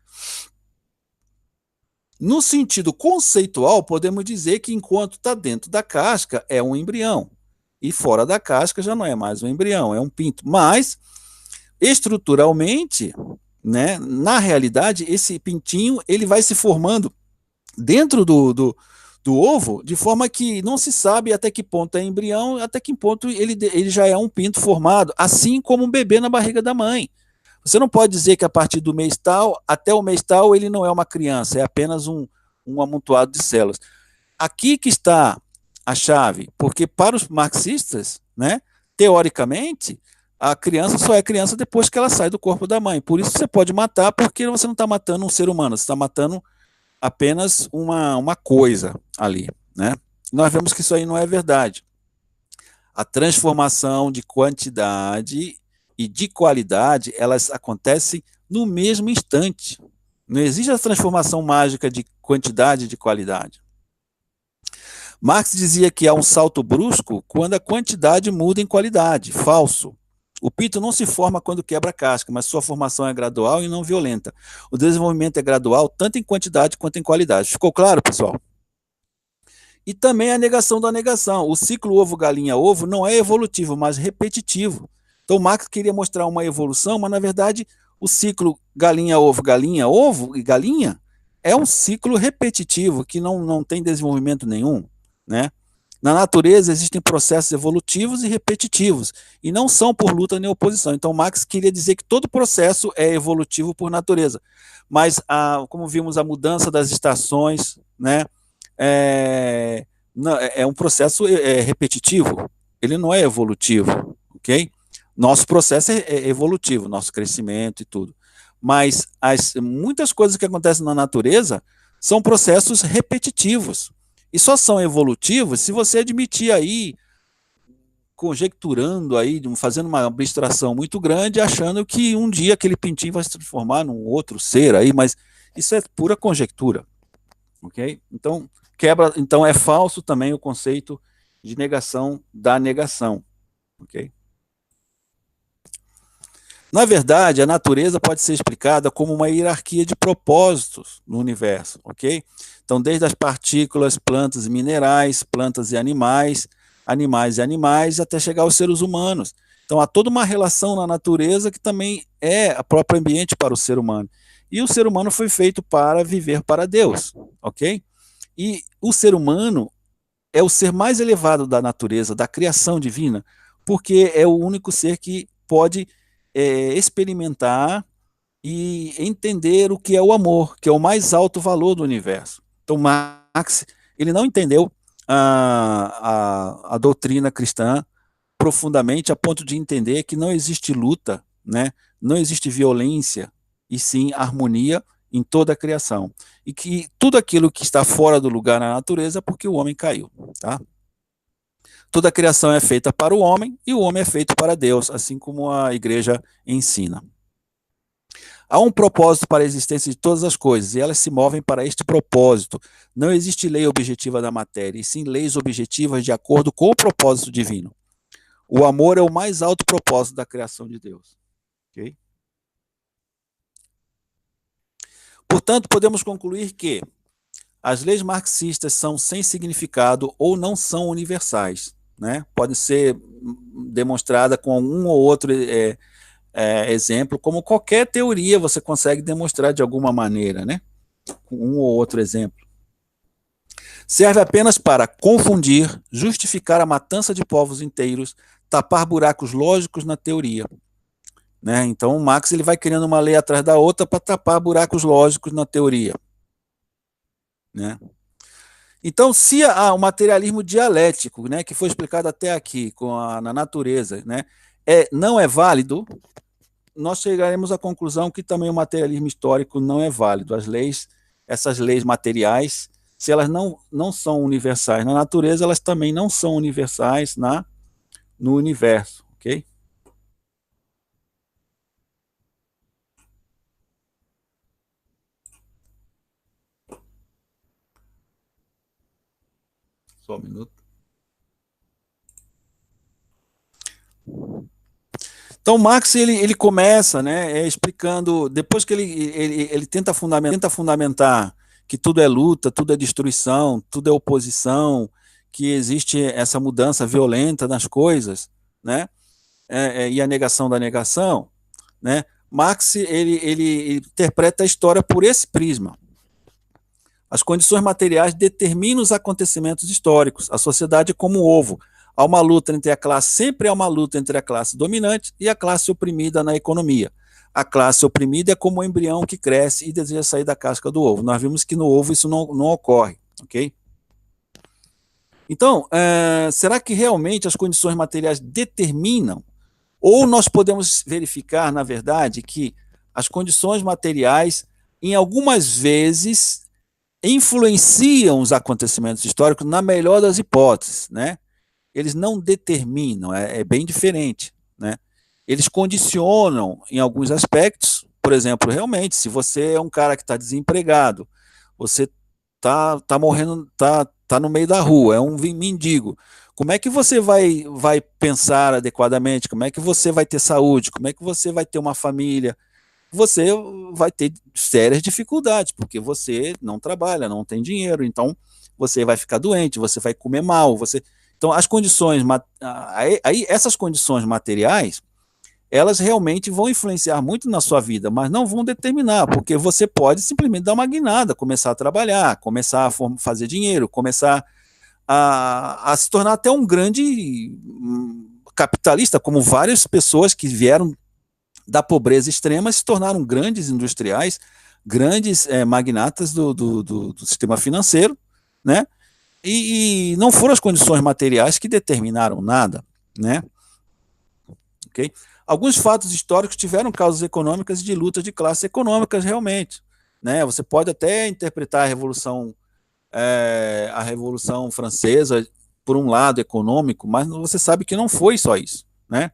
No sentido conceitual, podemos dizer que enquanto está dentro da casca, é um embrião. E fora da casca já não é mais um embrião, é um pinto. Mas, estruturalmente, né, na realidade, esse pintinho ele vai se formando dentro do ovo, de forma que não se sabe até que ponto é embrião, até que ponto ele já é um pinto formado, assim como um bebê na barriga da mãe. Você não pode dizer que a partir do mês tal, até o mês tal, ele não é uma criança, é apenas um amontoado de células. Aqui que está a chave, porque para os marxistas, né, teoricamente, a criança só é criança depois que ela sai do corpo da mãe. Por isso você pode matar, porque você não está matando um ser humano, você está matando apenas uma coisa ali, né? Nós vemos que isso aí não é verdade. A transformação de quantidade e de qualidade, elas acontecem no mesmo instante. Não existe a transformação mágica de quantidade e de qualidade. Marx dizia que há um salto brusco quando a quantidade muda em qualidade. Falso. O pinto não se forma quando quebra a casca, mas sua formação é gradual e não violenta. O desenvolvimento é gradual, tanto em quantidade quanto em qualidade. Ficou claro, pessoal? E também a negação da negação. O ciclo ovo-galinha-ovo não é evolutivo, mas repetitivo. Então, Marx queria mostrar uma evolução, mas, na verdade, o ciclo galinha-ovo, galinha-ovo e galinha é um ciclo repetitivo, que não tem desenvolvimento nenhum, né? Na natureza existem processos evolutivos e repetitivos, e não são por luta nem oposição. Então, Marx queria dizer que todo processo é evolutivo por natureza. Mas, como vimos, a mudança das estações, né, é um processo repetitivo, ele não é evolutivo, ok? Nosso processo é evolutivo, nosso crescimento e tudo. Mas muitas coisas que acontecem na natureza são processos repetitivos. E só são evolutivos se você admitir aí, conjecturando aí, fazendo uma abstração muito grande, achando que um dia aquele pintinho vai se transformar num outro ser aí, mas isso é pura conjectura, ok? Então é falso também o conceito de negação da negação, ok? Na verdade, a natureza pode ser explicada como uma hierarquia de propósitos no universo, ok? Então, desde as partículas, plantas e minerais, plantas e animais, animais e animais, até chegar aos seres humanos. Então, há toda uma relação na natureza que também é o próprio ambiente para o ser humano. E o ser humano foi feito para viver para Deus, ok? E o ser humano é o ser mais elevado da natureza, da criação divina, porque é o único ser que pode experimentar e entender o que é o amor, que é o mais alto valor do universo. Então, Marx, ele não entendeu a doutrina cristã profundamente a ponto de entender que não existe luta, né? Não existe violência, e sim harmonia em toda a criação. E que tudo aquilo que está fora do lugar na natureza é porque o homem caiu. Tá? Toda a criação é feita para o homem e o homem é feito para Deus, assim como a igreja ensina. Há um propósito para a existência de todas as coisas, e elas se movem para este propósito. Não existe lei objetiva da matéria, e sim leis objetivas de acordo com o propósito divino. O amor é o mais alto propósito da criação de Deus. Okay? Portanto, podemos concluir que as leis marxistas são sem significado ou não são universais. Né? Podem ser demonstradas com um ou outro exemplo, como qualquer teoria você consegue demonstrar de alguma maneira, né? Com um ou outro exemplo. Serve apenas para confundir, justificar a matança de povos inteiros, tapar buracos lógicos na teoria. Né? Então, o Marx ele vai criando uma lei atrás da outra para tapar buracos lógicos na teoria. Né? Então, se o materialismo dialético, né, que foi explicado até aqui na natureza, né, não é válido, nós chegaremos à conclusão que também o materialismo histórico não é válido. Essas leis materiais, se elas não são universais na natureza, elas também não são universais no universo, ok? Só um minuto. Então, Marx ele começa, né, explicando, depois que ele tenta fundamentar que tudo é luta, tudo é destruição, tudo é oposição, que existe essa mudança violenta nas coisas, né, e a negação da negação, né, Marx ele interpreta a história por esse prisma. As condições materiais determinam os acontecimentos históricos. A sociedade é como um ovo. Há uma luta entre a classe, sempre há uma luta entre a classe dominante e a classe oprimida na economia. A classe oprimida é como um embrião que cresce e deseja sair da casca do ovo. Nós vimos que no ovo isso não ocorre, ok? Então, será que realmente as condições materiais determinam? Ou nós podemos verificar, na verdade, que as condições materiais, em algumas vezes, influenciam os acontecimentos históricos na melhor das hipóteses, né? Eles não determinam, é bem diferente, né? Eles condicionam em alguns aspectos, por exemplo, realmente, se você é um cara que está desempregado, você tá morrendo, tá no meio da rua, é um mendigo. Como é que você vai pensar adequadamente? Como é que você vai ter saúde? Como é que você vai ter uma família? Você vai ter sérias dificuldades, porque você não trabalha, não tem dinheiro, então você vai ficar doente, você vai comer mal, então as condições, aí essas condições materiais, elas realmente vão influenciar muito na sua vida, mas não vão determinar, porque você pode simplesmente dar uma guinada, começar a trabalhar, começar a fazer dinheiro, começar a se tornar até um grande capitalista, como várias pessoas que vieram da pobreza extrema se tornaram grandes industriais, grandes magnatas do sistema financeiro, né? E não foram as condições materiais que determinaram nada, né? Okay? Alguns fatos históricos tiveram causas econômicas e de lutas de classes econômicas realmente, né? Você pode até interpretar a Revolução Francesa por um lado econômico, mas você sabe que não foi só isso, né?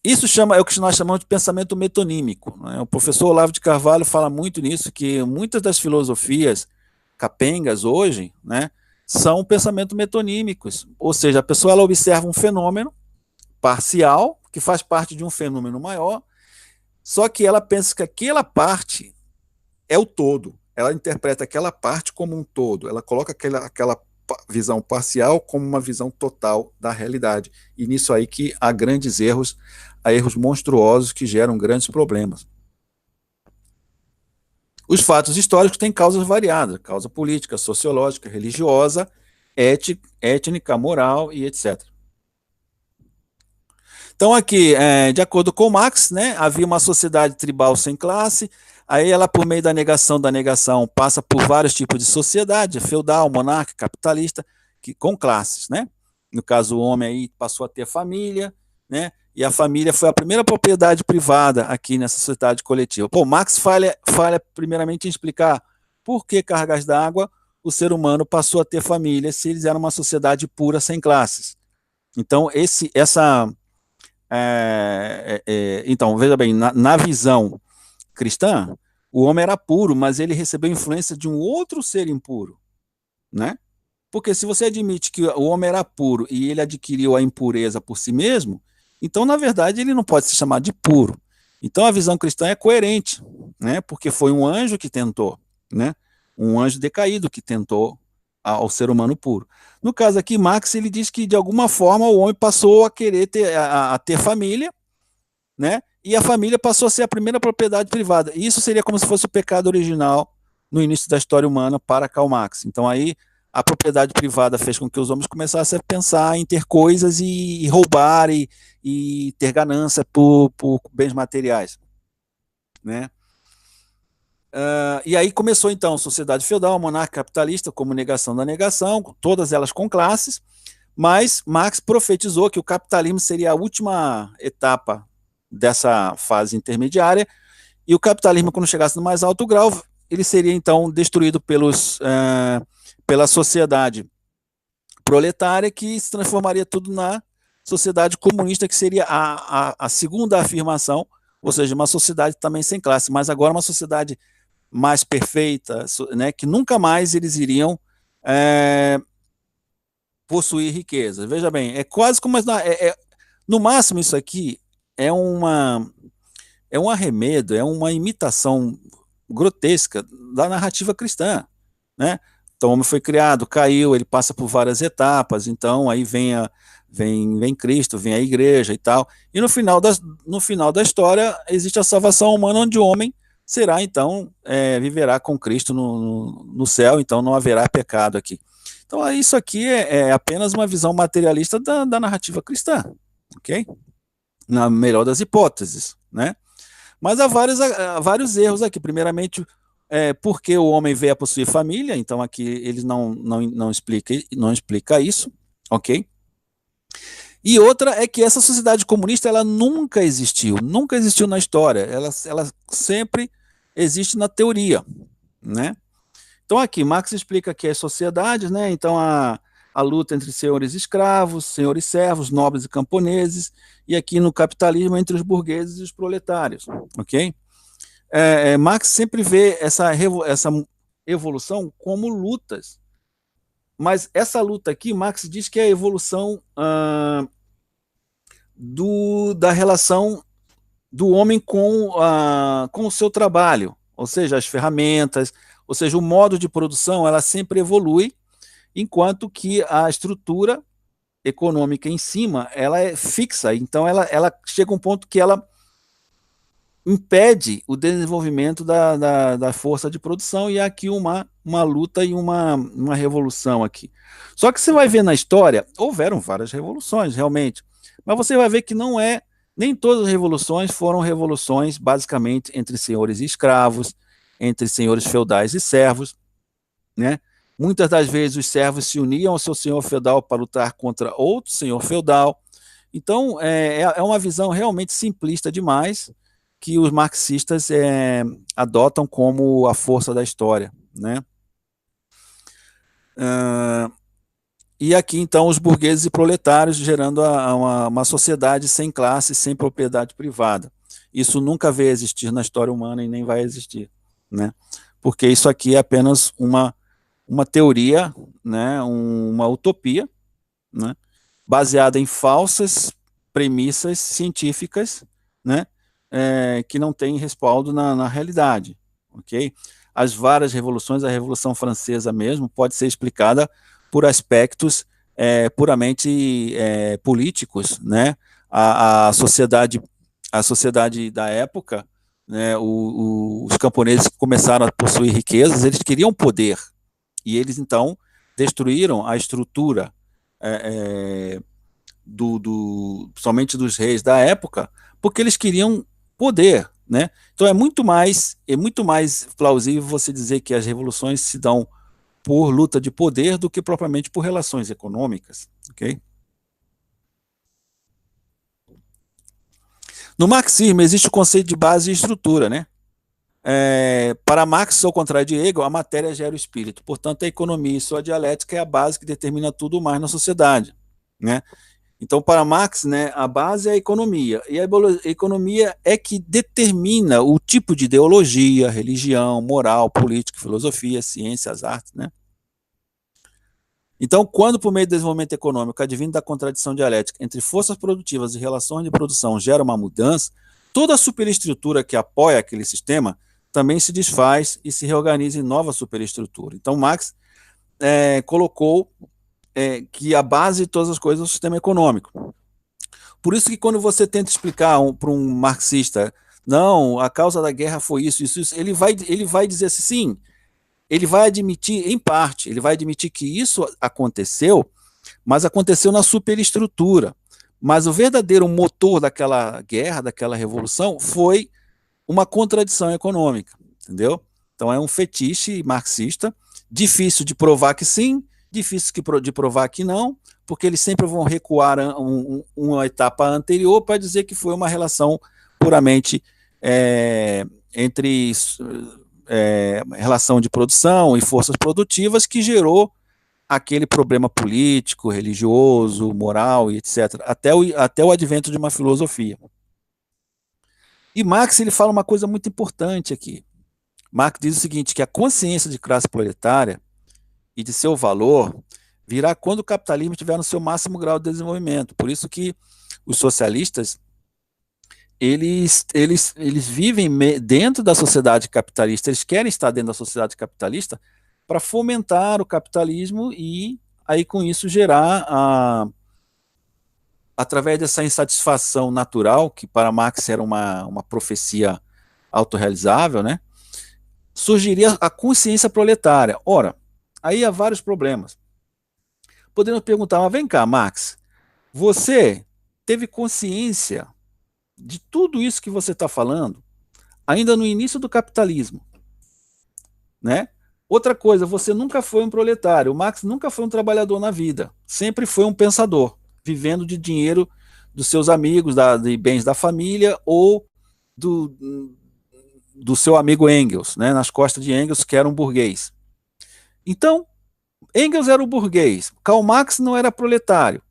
Isso é o que nós chamamos de pensamento metonímico. Né? O professor Olavo de Carvalho fala muito nisso, que muitas das filosofias capengas hoje, né, são pensamentos metonímicos. Ou seja, a pessoa ela observa um fenômeno parcial, que faz parte de um fenômeno maior, só que ela pensa que aquela parte é o todo. Ela interpreta aquela parte como um todo. Ela coloca aquela visão parcial como uma visão total da realidade. E nisso aí que há grandes erros, há erros monstruosos que geram grandes problemas. Os fatos históricos têm causas variadas, causa política, sociológica, religiosa, étnica, moral e etc. Então aqui, de acordo com Marx, né, havia uma sociedade tribal sem classe, aí ela, por meio da negação, passa por vários tipos de sociedade, feudal, monárquica, capitalista, com classes, né? No caso, o homem aí passou a ter família, né? E a família foi a primeira propriedade privada aqui nessa sociedade coletiva. Pô, Marx falha primeiramente em explicar por que cargas d'água o ser humano passou a ter família se eles eram uma sociedade pura sem classes. Então, então, veja bem, na visão cristã, o homem era puro, mas ele recebeu influência de um outro ser impuro, né? Porque se você admite que o homem era puro e ele adquiriu a impureza por si mesmo, então, na verdade, ele não pode se chamar de puro. Então, a visão cristã é coerente, né? Porque foi um anjo que tentou, né? Um anjo decaído que tentou ao ser humano puro. No caso aqui, Marx, ele diz que, de alguma forma, o homem passou a querer ter família, né? E a família passou a ser a primeira propriedade privada. E isso seria como se fosse o pecado original no início da história humana para Karl Marx. Então aí a propriedade privada fez com que os homens começassem a pensar em ter coisas e roubar e ter ganância por bens materiais, né? E aí começou então a sociedade feudal, monarca capitalista, como negação da negação, todas elas com classes, mas Marx profetizou que o capitalismo seria a última etapa dessa fase intermediária, e o capitalismo, quando chegasse no mais alto grau, ele seria então destruído pela sociedade proletária, que se transformaria tudo na sociedade comunista, que seria a segunda afirmação, ou seja, uma sociedade também sem classe, mas agora uma sociedade mais perfeita, né, que nunca mais eles iriam possuir riqueza. Veja bem, é quase como no máximo isso aqui é um arremedo, é uma imitação grotesca da narrativa cristã, né? Então o homem foi criado, caiu, ele passa por várias etapas, então aí vem Cristo, vem a igreja e tal, e no final da história existe a salvação humana, onde o homem será então, viverá com Cristo no céu, então não haverá pecado aqui. Então isso aqui é apenas uma visão materialista da narrativa cristã, ok? Na melhor das hipóteses, né? Mas há vários erros aqui. Primeiramente, porque o homem veio a possuir família, então aqui eles não explica isso, ok? E outra é que essa sociedade comunista, ela nunca existiu na história, ela sempre existe na teoria, né? Então aqui, Marx explica que as sociedades, né? Então a luta entre senhores escravos, senhores servos, nobres e camponeses, e aqui no capitalismo entre os burgueses e os proletários, ok? Marx sempre vê essa evolução como lutas, mas essa luta aqui, Marx diz que é a evolução da relação do homem com o seu trabalho, ou seja, as ferramentas, ou seja, o modo de produção, ela sempre evolui, enquanto que a estrutura econômica em cima, ela é fixa, então ela chega a um ponto que ela impede o desenvolvimento da força de produção, e há aqui uma luta e uma revolução aqui. Só que você vai ver na história, houveram várias revoluções, realmente, mas você vai ver que nem todas as revoluções foram revoluções basicamente entre senhores e escravos, entre senhores feudais e servos, né? Muitas das vezes os servos se uniam ao seu senhor feudal para lutar contra outro senhor feudal. Então, é uma visão realmente simplista demais, que os marxistas adotam como a força da história, né? E aqui, então, os burgueses e proletários gerando uma sociedade sem classe, sem propriedade privada. Isso nunca veio a existir na história humana e nem vai existir, né? Porque isso aqui é apenas uma teoria, né? Uma utopia, né? Baseada em falsas premissas científicas, né, que não têm respaldo na realidade, ok? As várias revoluções, a Revolução Francesa mesmo, pode ser explicada por aspectos puramente políticos, né? A sociedade da época, né, os camponeses começaram a possuir riquezas, eles queriam poder, e eles então destruíram a estrutura somente dos reis da época, porque eles queriam poder, né? Então é muito mais plausível você dizer que as revoluções se dão por luta de poder do que propriamente por relações econômicas, ok? No marxismo existe o conceito de base e estrutura, né? Para Marx, ao contrário de Hegel, a matéria gera o espírito. Portanto, a economia e sua dialética é a base que determina tudo mais na sociedade, né? Então, para Marx, né, a base é a economia, e a economia é que determina o tipo de ideologia, religião, moral, política, filosofia, ciência, as artes, né? Então, quando por meio do desenvolvimento econômico, advindo da contradição dialética entre forças produtivas e relações de produção gera uma mudança, toda a superestrutura que apoia aquele sistema também se desfaz e se reorganiza em nova superestrutura. Então, Marx colocou que a base de todas as coisas é o sistema econômico. Por isso que quando você tenta explicar para um marxista, não, a causa da guerra foi isso, isso, isso, ele vai dizer assim, sim, ele vai admitir, em parte, ele vai admitir que isso aconteceu, mas aconteceu na superestrutura. Mas o verdadeiro motor daquela guerra, daquela revolução, foi uma contradição econômica, entendeu? Então é um fetiche marxista, difícil de provar que sim, difícil de provar que não, porque eles sempre vão recuar uma etapa anterior para dizer que foi uma relação puramente entre relação de produção e forças produtivas que gerou aquele problema político, religioso, moral e etc., até o advento de uma filosofia. E Marx ele fala uma coisa muito importante aqui. Marx diz o seguinte, que a consciência de classe proletária e de seu valor virá quando o capitalismo estiver no seu máximo grau de desenvolvimento. Por isso que os socialistas eles vivem dentro da sociedade capitalista, eles querem estar dentro da sociedade capitalista para fomentar o capitalismo e aí com isso gerar através dessa insatisfação natural, que para Marx era uma profecia autorrealizável, né, surgiria a consciência proletária. Ora, aí há vários problemas. Podemos perguntar, mas vem cá, Marx, você teve consciência de tudo isso que você está falando ainda no início do capitalismo, né? Outra coisa, você nunca foi um proletário, o Marx nunca foi um trabalhador na vida, sempre foi um pensador, vivendo de dinheiro dos seus amigos, de bens da família ou do seu amigo Engels, né, nas costas de Engels, que era um burguês. Então, Engels era o burguês, Karl Marx não era proletário.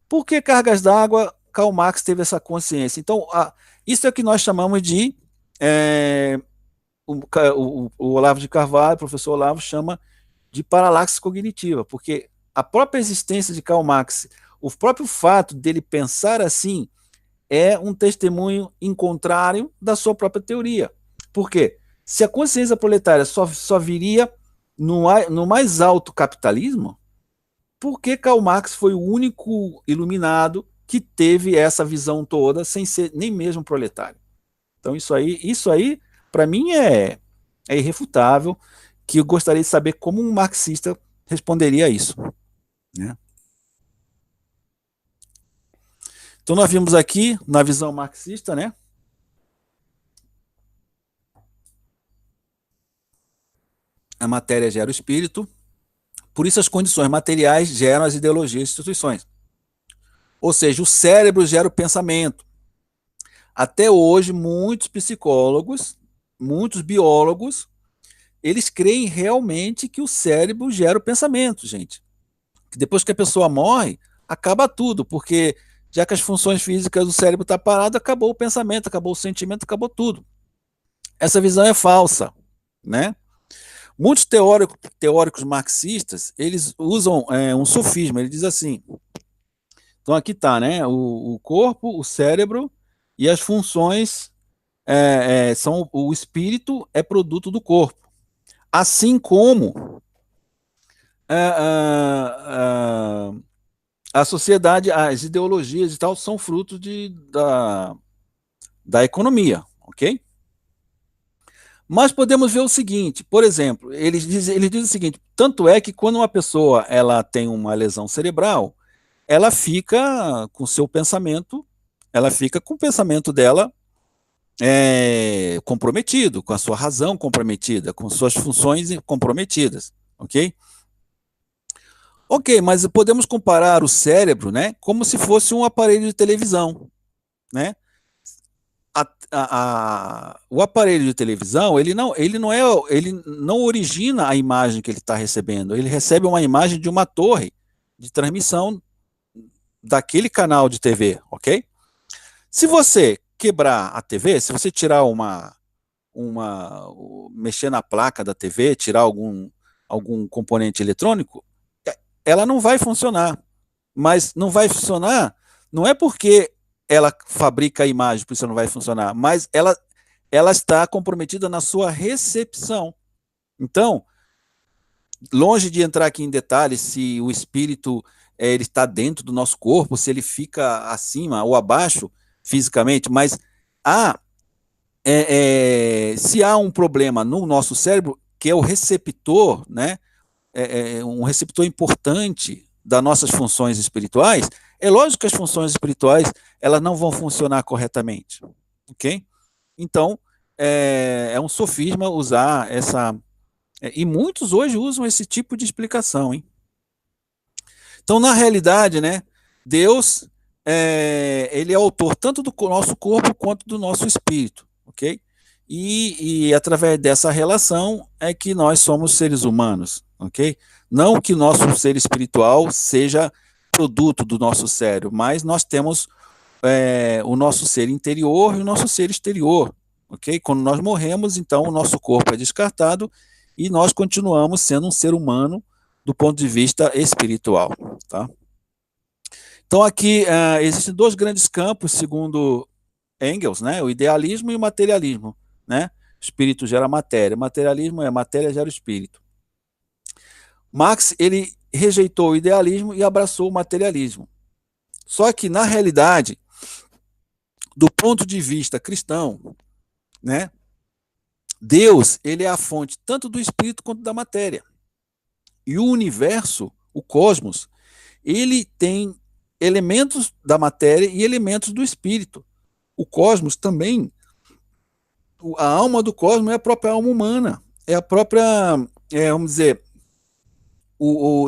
Por que cargas d'água Karl Marx teve essa consciência? Então, isso é o que nós chamamos de o Olavo de Carvalho, o professor Olavo, chama de paralaxe cognitiva, porque a própria existência de Karl Marx, o próprio fato dele pensar assim, é um testemunho em contrário da sua própria teoria. Por quê? Se a consciência proletária só viria no mais alto capitalismo, por que Karl Marx foi o único iluminado que teve essa visão toda sem ser nem mesmo proletário? Então isso aí para mim é irrefutável, que eu gostaria de saber como um marxista responderia a isso, né? Então nós vimos aqui na visão marxista, né? A matéria gera o espírito, por isso as condições materiais geram as ideologias e instituições. Ou seja, o cérebro gera o pensamento. Até hoje, muitos psicólogos, muitos biólogos, eles creem realmente que o cérebro gera o pensamento, gente. Que depois que a pessoa morre, acaba tudo, porque já que as funções físicas do cérebro estão paradas, acabou o pensamento, acabou o sentimento, acabou tudo. Essa visão é falsa, né? Muitos teóricos marxistas, eles usam um sofisma, ele diz assim, Então aqui está, né? O corpo, o cérebro e as funções são o espírito é produto do corpo, assim como a sociedade, as ideologias e tal são frutos da economia, ok? Mas podemos ver o seguinte, por exemplo, eles dizem o seguinte, tanto é que quando uma pessoa ela tem uma lesão cerebral, ela fica com seu pensamento, ela fica com o pensamento dela comprometido, com a sua razão comprometida, com suas funções comprometidas, ok? Ok, mas podemos comparar o cérebro, né, como se fosse um aparelho de televisão, né? O aparelho de televisão ele não origina a imagem que ele está recebendo, ele recebe uma imagem de uma torre de transmissão daquele canal de TV, ok? Se você quebrar a TV, se você tirar mexer na placa da TV, tirar algum componente eletrônico, ela não vai funcionar. Mas não vai funcionar, não é porque ela fabrica a imagem, por isso não vai funcionar, mas ela está comprometida na sua recepção. Então, longe de entrar aqui em detalhes se o espírito ele está dentro do nosso corpo, se ele fica acima ou abaixo fisicamente, mas há, se há um problema no nosso cérebro, que é o receptor, né, um receptor importante das nossas funções espirituais, é lógico que as funções espirituais elas não vão funcionar corretamente, ok? Então, é um sofisma usar essa... e muitos hoje usam esse tipo de explicação, hein? Então, na realidade, né, Deus, ele é autor tanto do nosso corpo quanto do nosso espírito, ok? E através dessa relação é que nós somos seres humanos, ok? Não que nosso ser espiritual seja produto do nosso cérebro, mas nós temos o nosso ser interior e o nosso ser exterior, ok? Quando nós morremos, então o nosso corpo é descartado e nós continuamos sendo um ser humano do ponto de vista espiritual, tá? Então aqui existem dois grandes campos, segundo Engels, né? O idealismo e o materialismo, né? Espírito gera matéria, materialismo é matéria gera espírito. Marx, ele rejeitou o idealismo e abraçou o materialismo. Só que, na realidade, do ponto de vista cristão, né, Deus, ele é a fonte tanto do espírito quanto da matéria. E o universo, o cosmos, ele tem elementos da matéria e elementos do espírito. O cosmos também, a alma do cosmos é a própria alma humana, é a própria, vamos dizer,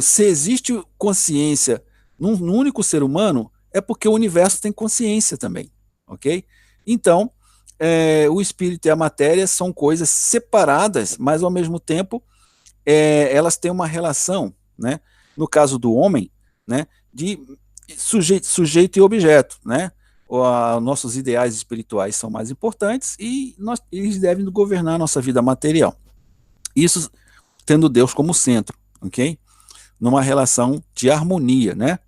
se existe consciência num único ser humano, é porque o universo tem consciência também, ok? Então, o espírito e a matéria são coisas separadas, mas ao mesmo tempo elas têm uma relação, né? No caso do homem, né? De sujeito e objeto, né? Nossos ideais espirituais são mais importantes e eles devem governar a nossa vida material. Isso tendo Deus como centro, ok? Numa relação de harmonia, né?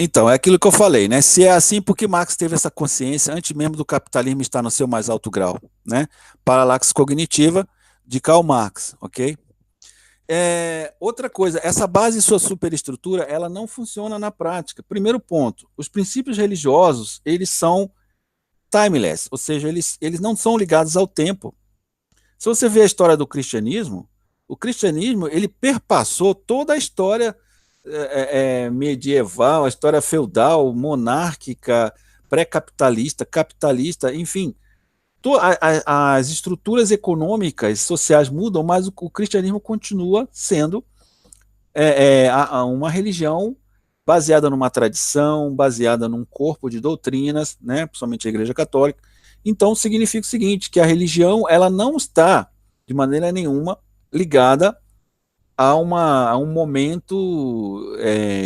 Então, é aquilo que eu falei, né? Se é assim, por que Marx teve essa consciência antes mesmo do capitalismo estar no seu mais alto grau, né? Paralaxe cognitiva de Karl Marx, ok? Outra coisa, essa base em sua superestrutura, ela não funciona na prática. Primeiro ponto, os princípios religiosos, eles são timeless, ou seja, eles não são ligados ao tempo. Se você vê a história do cristianismo, o cristianismo, ele perpassou toda a história medieval, a história feudal, monárquica, pré-capitalista, capitalista, enfim, as estruturas econômicas, sociais mudam, mas o cristianismo continua sendo uma religião baseada numa tradição, baseada num corpo de doutrinas, né, principalmente a Igreja Católica. Então significa o seguinte, que a religião ela não está de maneira nenhuma ligada a um momento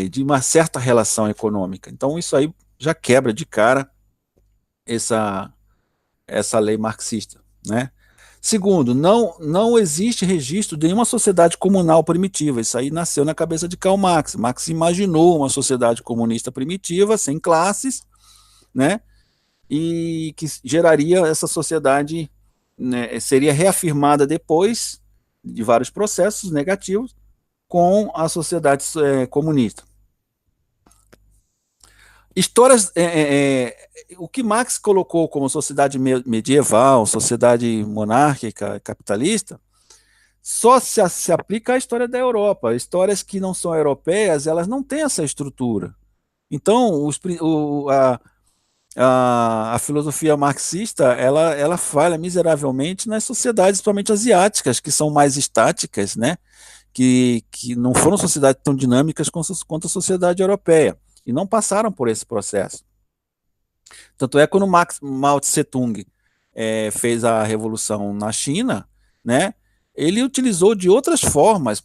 de uma certa relação econômica. Então isso aí já quebra de cara essa lei marxista, né? Segundo, não existe registro de nenhuma sociedade comunal primitiva. Isso aí nasceu na cabeça de Karl Marx. Marx imaginou uma sociedade comunista primitiva, sem classes, né? E que geraria essa sociedade, né, seria reafirmada depois de vários processos negativos com a sociedade comunista. Histórias, o que Marx colocou como sociedade medieval, sociedade monárquica, capitalista, só se aplica à história da Europa. Histórias que não são europeias, elas não têm essa estrutura. Então, a filosofia marxista, ela falha miseravelmente nas sociedades, principalmente asiáticas, que são mais estáticas, né? Que não foram sociedades tão dinâmicas quanto a sociedade europeia, e não passaram por esse processo. Tanto é que quando Mao Tse-tung fez a revolução na China, né, ele utilizou de outras formas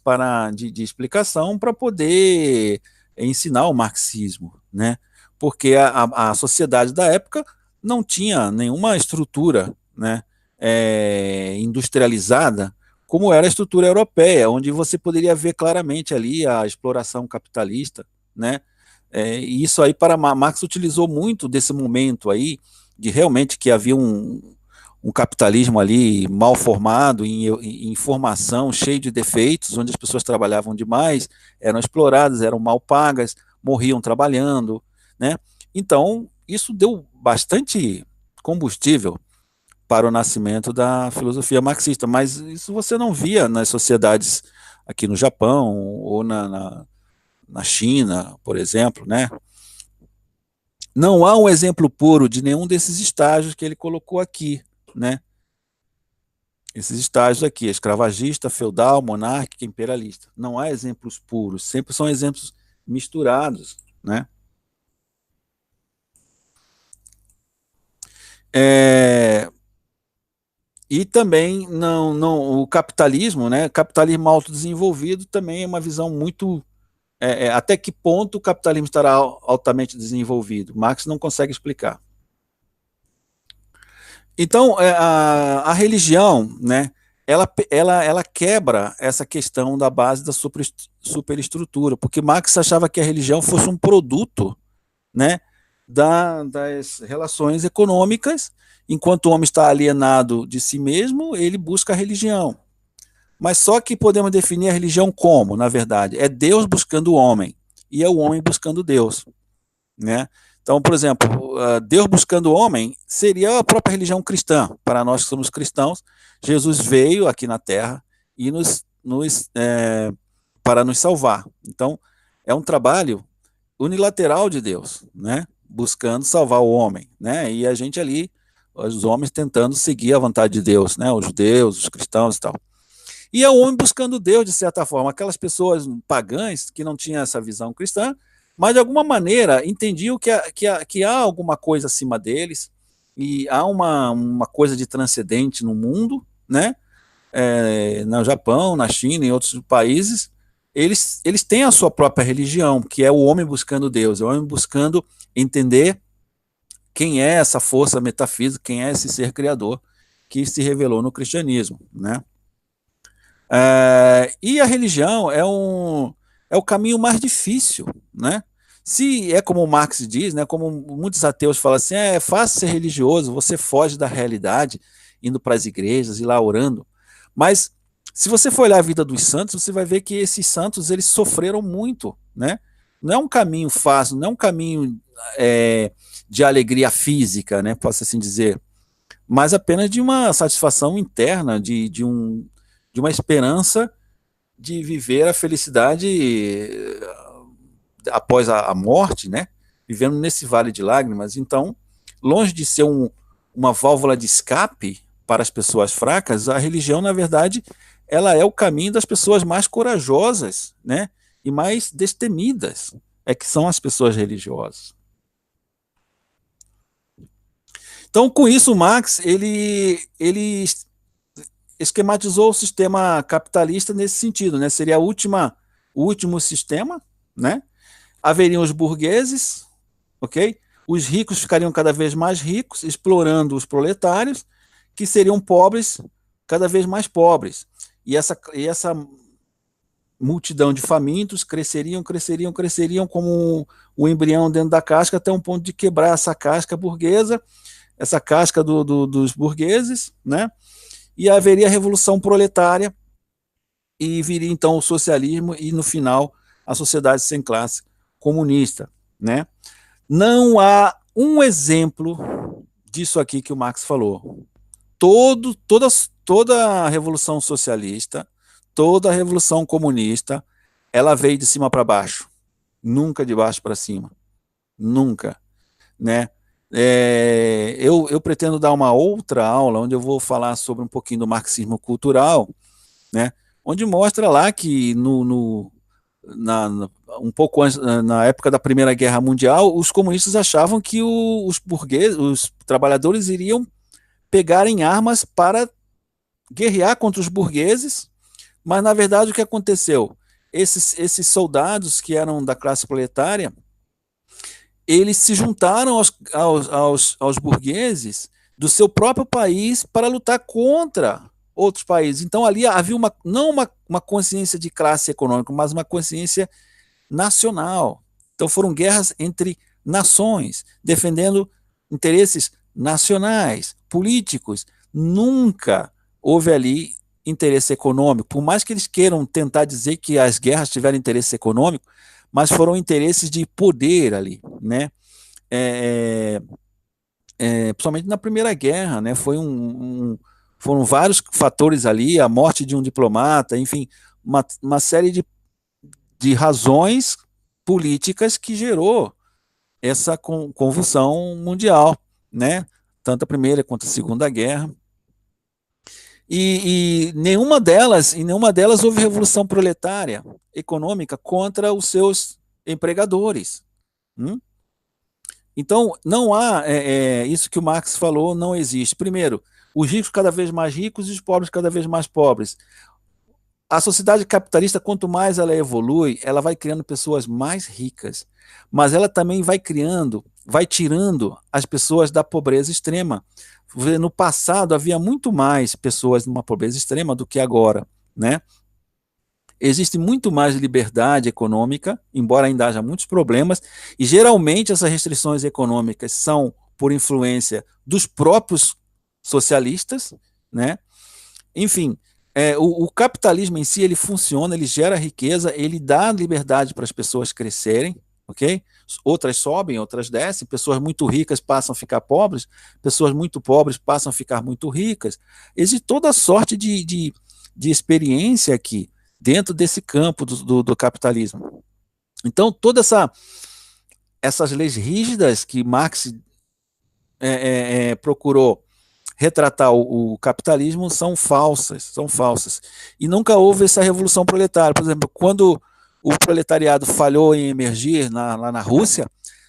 de explicação para poder ensinar o marxismo, né, porque a sociedade da época não tinha nenhuma estrutura, né, industrializada como era a estrutura europeia, onde você poderia ver claramente ali a exploração capitalista, né, e isso aí para Marx utilizou muito desse momento aí, de realmente que havia um capitalismo ali mal formado, em formação, cheio de defeitos, onde as pessoas trabalhavam demais, eram exploradas, eram mal pagas, morriam trabalhando, né? Então, isso deu bastante combustível para o nascimento da filosofia marxista, mas isso você não via nas sociedades aqui no Japão ou na China, por exemplo, né? Não há um exemplo puro de nenhum desses estágios que ele colocou aqui, né? Esses estágios aqui, escravagista, feudal, monárquica, imperialista. Não há exemplos puros, sempre são exemplos misturados, né? E também o capitalismo, né? Capitalismo autodesenvolvido também é uma visão muito até que ponto o capitalismo estará altamente desenvolvido? Marx não consegue explicar. Então, a religião, né, ela quebra essa questão da base da superestrutura, porque Marx achava que a religião fosse um produto, né, das relações econômicas. Enquanto o homem está alienado de si mesmo, ele busca a religião. Mas só que podemos definir a religião como, na verdade, é Deus buscando o homem e é o homem buscando Deus, né? Então, por exemplo, Deus buscando o homem seria a própria religião cristã. Para nós que somos cristãos, Jesus veio aqui na Terra e para nos salvar. Então, é um trabalho unilateral de Deus, né? Buscando salvar o homem, né? E a gente ali, os homens tentando seguir a vontade de Deus, né? Os judeus, os cristãos e tal. E é o homem buscando Deus, de certa forma. Aquelas pessoas pagãs que não tinham essa visão cristã, mas de alguma maneira entendiam que há alguma coisa acima deles, e há uma coisa de transcendente no mundo, né? No Japão, na China, em outros países, eles têm a sua própria religião, que é o homem buscando Deus, é o homem buscando entender quem é essa força metafísica, quem é esse ser criador que se revelou no cristianismo, né? E a religião é o caminho mais difícil, né? Se é como o Marx diz, né, como muitos ateus falam assim, é fácil ser religioso, você foge da realidade, indo para as igrejas e lá orando. Mas se você for olhar a vida dos santos, você vai ver que esses santos eles sofreram muito, né? Não é um caminho fácil, não é um caminho de alegria física, né, posso assim dizer, mas apenas de uma satisfação interna, de uma esperança de viver a felicidade após a morte, né? Vivendo nesse vale de lágrimas. Então, longe de ser uma válvula de escape para as pessoas fracas, a religião, na verdade, ela é o caminho das pessoas mais corajosas, né? E mais destemidas, que são as pessoas religiosas. Então, com isso, Marx, ele esquematizou o sistema capitalista nesse sentido, né? Seria o último sistema, né? Haveriam os burgueses, ok? Os ricos ficariam cada vez mais ricos, explorando os proletários, que seriam pobres cada vez mais pobres. E essa multidão de famintos cresceriam como o embrião dentro da casca, até um ponto de quebrar essa casca burguesa, essa casca dos burgueses, né? E haveria a revolução proletária, e viria então o socialismo e, no final, a sociedade sem classe comunista, né? Não há um exemplo disso aqui que o Marx falou. Toda a revolução socialista, toda a revolução comunista, ela veio de cima para baixo, nunca de baixo para cima, nunca, né? Eu pretendo dar uma outra aula onde eu vou falar sobre um pouquinho do marxismo cultural, né? Onde mostra lá que um pouco antes, na época da Primeira Guerra Mundial, os comunistas achavam que os burgueses, os trabalhadores iriam pegar em armas para guerrear contra os burgueses, mas na verdade o que aconteceu? Esses soldados que eram da classe proletária, eles se juntaram aos burgueses do seu próprio país para lutar contra outros países. Então ali havia não uma consciência de classe econômica, mas uma consciência nacional. Então foram guerras entre nações, defendendo interesses nacionais, políticos. Nunca houve ali interesse econômico, por mais que eles queiram tentar dizer que as guerras tiveram interesse econômico, mas foram interesses de poder ali, né? Principalmente na Primeira Guerra, né? Foram vários fatores ali, a morte de um diplomata, enfim, uma série de razões políticas que gerou essa convulsão mundial, né? Tanto a Primeira quanto a Segunda Guerra. E nenhuma delas houve revolução proletária econômica contra os seus empregadores. Então, não há isso que o Marx falou, não existe. Primeiro, os ricos cada vez mais ricos e os pobres cada vez mais pobres. A sociedade capitalista, quanto mais ela evolui, ela vai criando pessoas mais ricas, mas ela também vai tirando as pessoas da pobreza extrema. No passado havia muito mais pessoas numa pobreza extrema do que agora, né? Existe muito mais liberdade econômica, embora ainda haja muitos problemas, e geralmente essas restrições econômicas são por influência dos próprios socialistas, né? Enfim, o capitalismo em si, ele funciona, ele gera riqueza, ele dá liberdade para as pessoas crescerem, ok? Outras sobem, outras descem, pessoas muito ricas passam a ficar pobres, pessoas muito pobres passam a ficar muito ricas. Existe toda sorte de experiência aqui, dentro desse campo do capitalismo. Então, todas essas leis rígidas que Marx procurou retratar o capitalismo são falsas. E nunca houve essa revolução proletária. Por exemplo, quando o proletariado falhou em emergir lá na Rússia,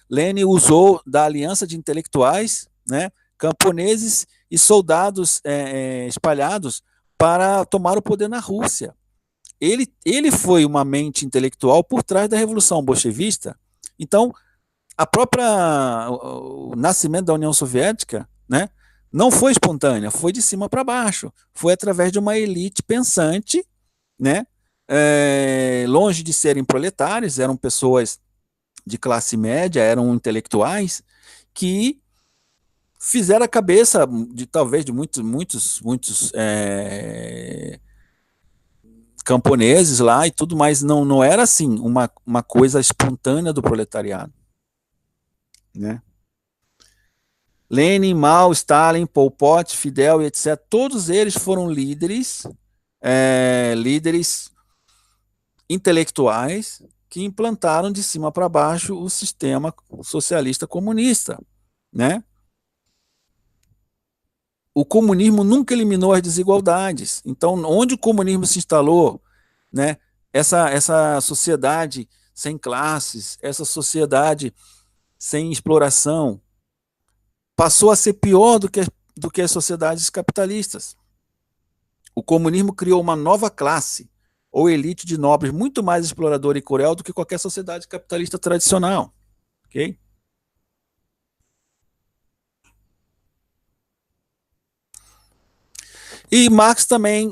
Lenin usou da aliança de intelectuais, né, camponeses e soldados espalhados para tomar o poder na Rússia. Ele foi uma mente intelectual por trás da Revolução Bolchevista. Então, o nascimento da União Soviética, né, não foi espontânea, foi de cima para baixo. Foi através de uma elite pensante, né, longe de serem proletários, eram pessoas de classe média, eram intelectuais, que fizeram a cabeça talvez de muitos camponeses lá e tudo, mas não era assim uma coisa espontânea do proletariado, né? Lenin, Mao, Stalin, Pol Pot, Fidel, etc. Todos eles foram líderes intelectuais que implantaram de cima para baixo o sistema socialista comunista, né? O comunismo nunca eliminou as desigualdades. Então, onde o comunismo se instalou, né? Essa sociedade sem classes, essa sociedade sem exploração, passou a ser pior do que as sociedades capitalistas. O comunismo criou uma nova classe, ou elite de nobres, muito mais exploradora e cruel do que qualquer sociedade capitalista tradicional. Ok? E Marx também,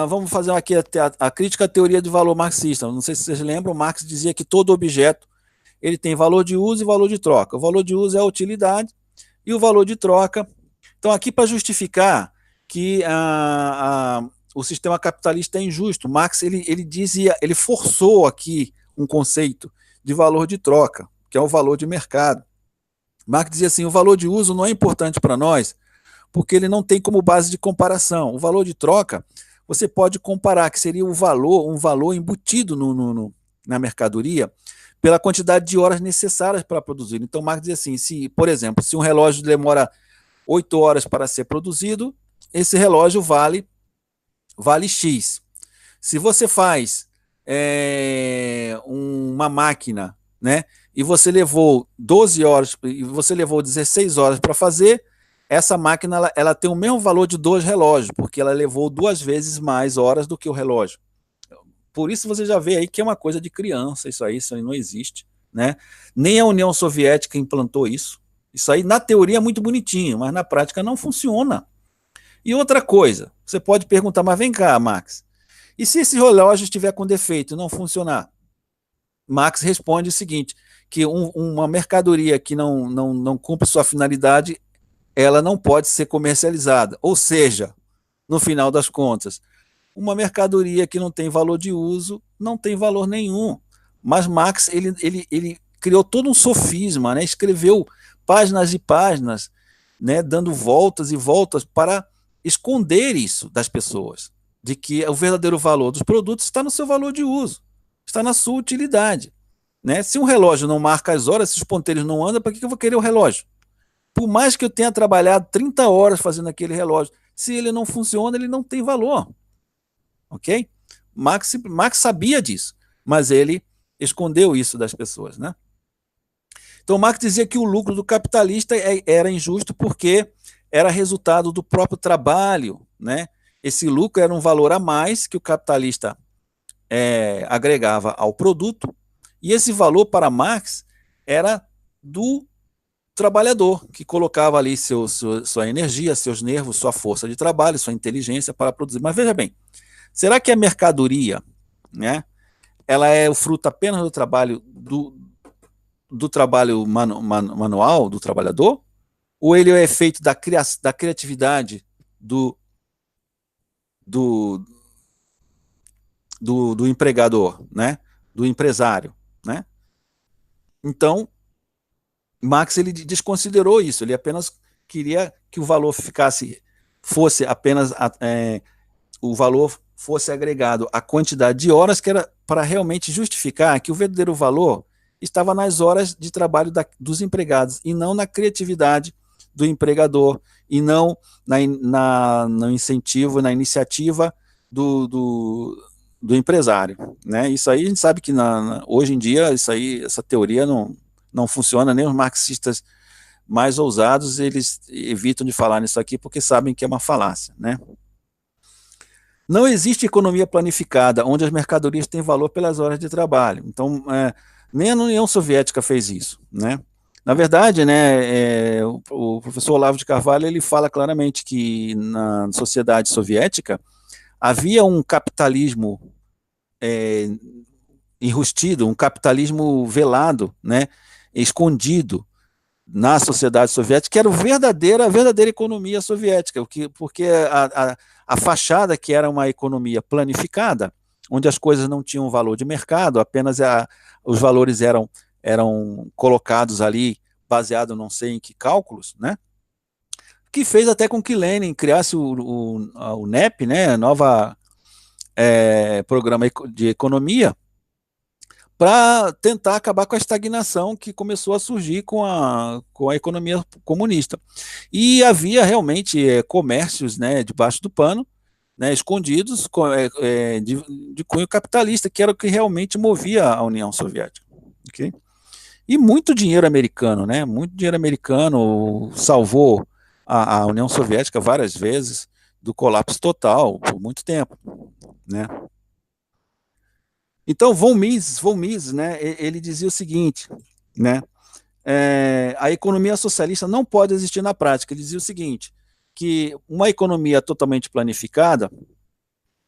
vamos fazer aqui a crítica à teoria de valor marxista. Não sei se vocês lembram, Marx dizia que todo objeto ele tem valor de uso e valor de troca. O valor de uso é a utilidade e o valor de troca. Então, aqui para justificar que o sistema capitalista é injusto, Marx ele dizia, ele forçou aqui um conceito de valor de troca, que é o valor de mercado. Marx dizia assim: o valor de uso não é importante para nós, porque ele não tem como base de comparação. O valor de troca, você pode comparar, que seria um valor embutido na mercadoria, pela quantidade de horas necessárias para produzir. Então, Marx dizia assim: se, por exemplo, se um relógio demora 8 horas para ser produzido, esse relógio vale X. Se você faz uma máquina, né, e você levou 12 horas, e você levou 16 horas para fazer, essa máquina ela tem o mesmo valor de 2 relógios, porque ela levou 2 vezes mais horas do que o relógio. Por isso você já vê aí que é uma coisa de criança, isso aí não existe, né? Nem a União Soviética implantou isso. Isso aí na teoria é muito bonitinho, mas na prática não funciona. E outra coisa, você pode perguntar, mas vem cá, Max, e se esse relógio estiver com defeito e não funcionar? Max responde o seguinte, que uma mercadoria que não cumpre sua finalidade, ela não pode ser comercializada. Ou seja, no final das contas, uma mercadoria que não tem valor de uso não tem valor nenhum. Mas Marx ele criou todo um sofisma, né? Escreveu páginas e páginas, né? Dando voltas e voltas para esconder isso das pessoas, de que o verdadeiro valor dos produtos está no seu valor de uso, está na sua utilidade. Né? Se um relógio não marca as horas, se os ponteiros não andam, para que eu vou querer o relógio? Por mais que eu tenha trabalhado 30 horas fazendo aquele relógio, se ele não funciona, ele não tem valor. Ok? Marx sabia disso, mas ele escondeu isso das pessoas, né? Então Marx dizia que o lucro do capitalista era injusto porque era resultado do próprio trabalho, né? Esse lucro era um valor a mais que o capitalista agregava ao produto, e esse valor para Marx era do trabalhador, que colocava ali sua energia, seus nervos, sua força de trabalho, sua inteligência para produzir. Mas veja bem, será que a mercadoria, né, ela é o fruto apenas do trabalho do trabalho manual do trabalhador? Ou ele é efeito da criatividade do, do empregador, né, do empresário, né? Então, Marx ele desconsiderou isso, ele apenas queria que o valor fosse apenas o valor fosse agregado à quantidade de horas, que era para realmente justificar que o verdadeiro valor estava nas horas de trabalho dos empregados e não na criatividade do empregador e não no incentivo, na iniciativa do empresário, né? Isso aí a gente sabe que hoje em dia essa teoria não funciona, nem os marxistas mais ousados eles evitam de falar nisso aqui porque sabem que é uma falácia, né? Não existe economia planificada onde as mercadorias têm valor pelas horas de trabalho. Então, nem a União Soviética fez isso, né? Na verdade, né, o professor Olavo de Carvalho ele fala claramente que na sociedade soviética havia um capitalismo enrustido, um capitalismo velado, né, escondido na sociedade soviética, que era a verdadeira economia soviética, porque a fachada, que era uma economia planificada, onde as coisas não tinham valor de mercado, apenas os valores eram colocados ali, baseado não sei em que cálculos, né? Que fez até com que Lenin criasse o NEP, né? Nova programa de economia, para tentar acabar com a estagnação que começou a surgir com a economia comunista. E havia realmente comércios, né, debaixo do pano, né, escondidos de cunho capitalista, que era o que realmente movia a União Soviética. Okay? E muito dinheiro americano, né, muito dinheiro americano salvou a União Soviética várias vezes do colapso total por muito tempo, né? Então, von Mises, né, ele dizia o seguinte, né, a economia socialista não pode existir na prática. Ele dizia o seguinte, que uma economia totalmente planificada,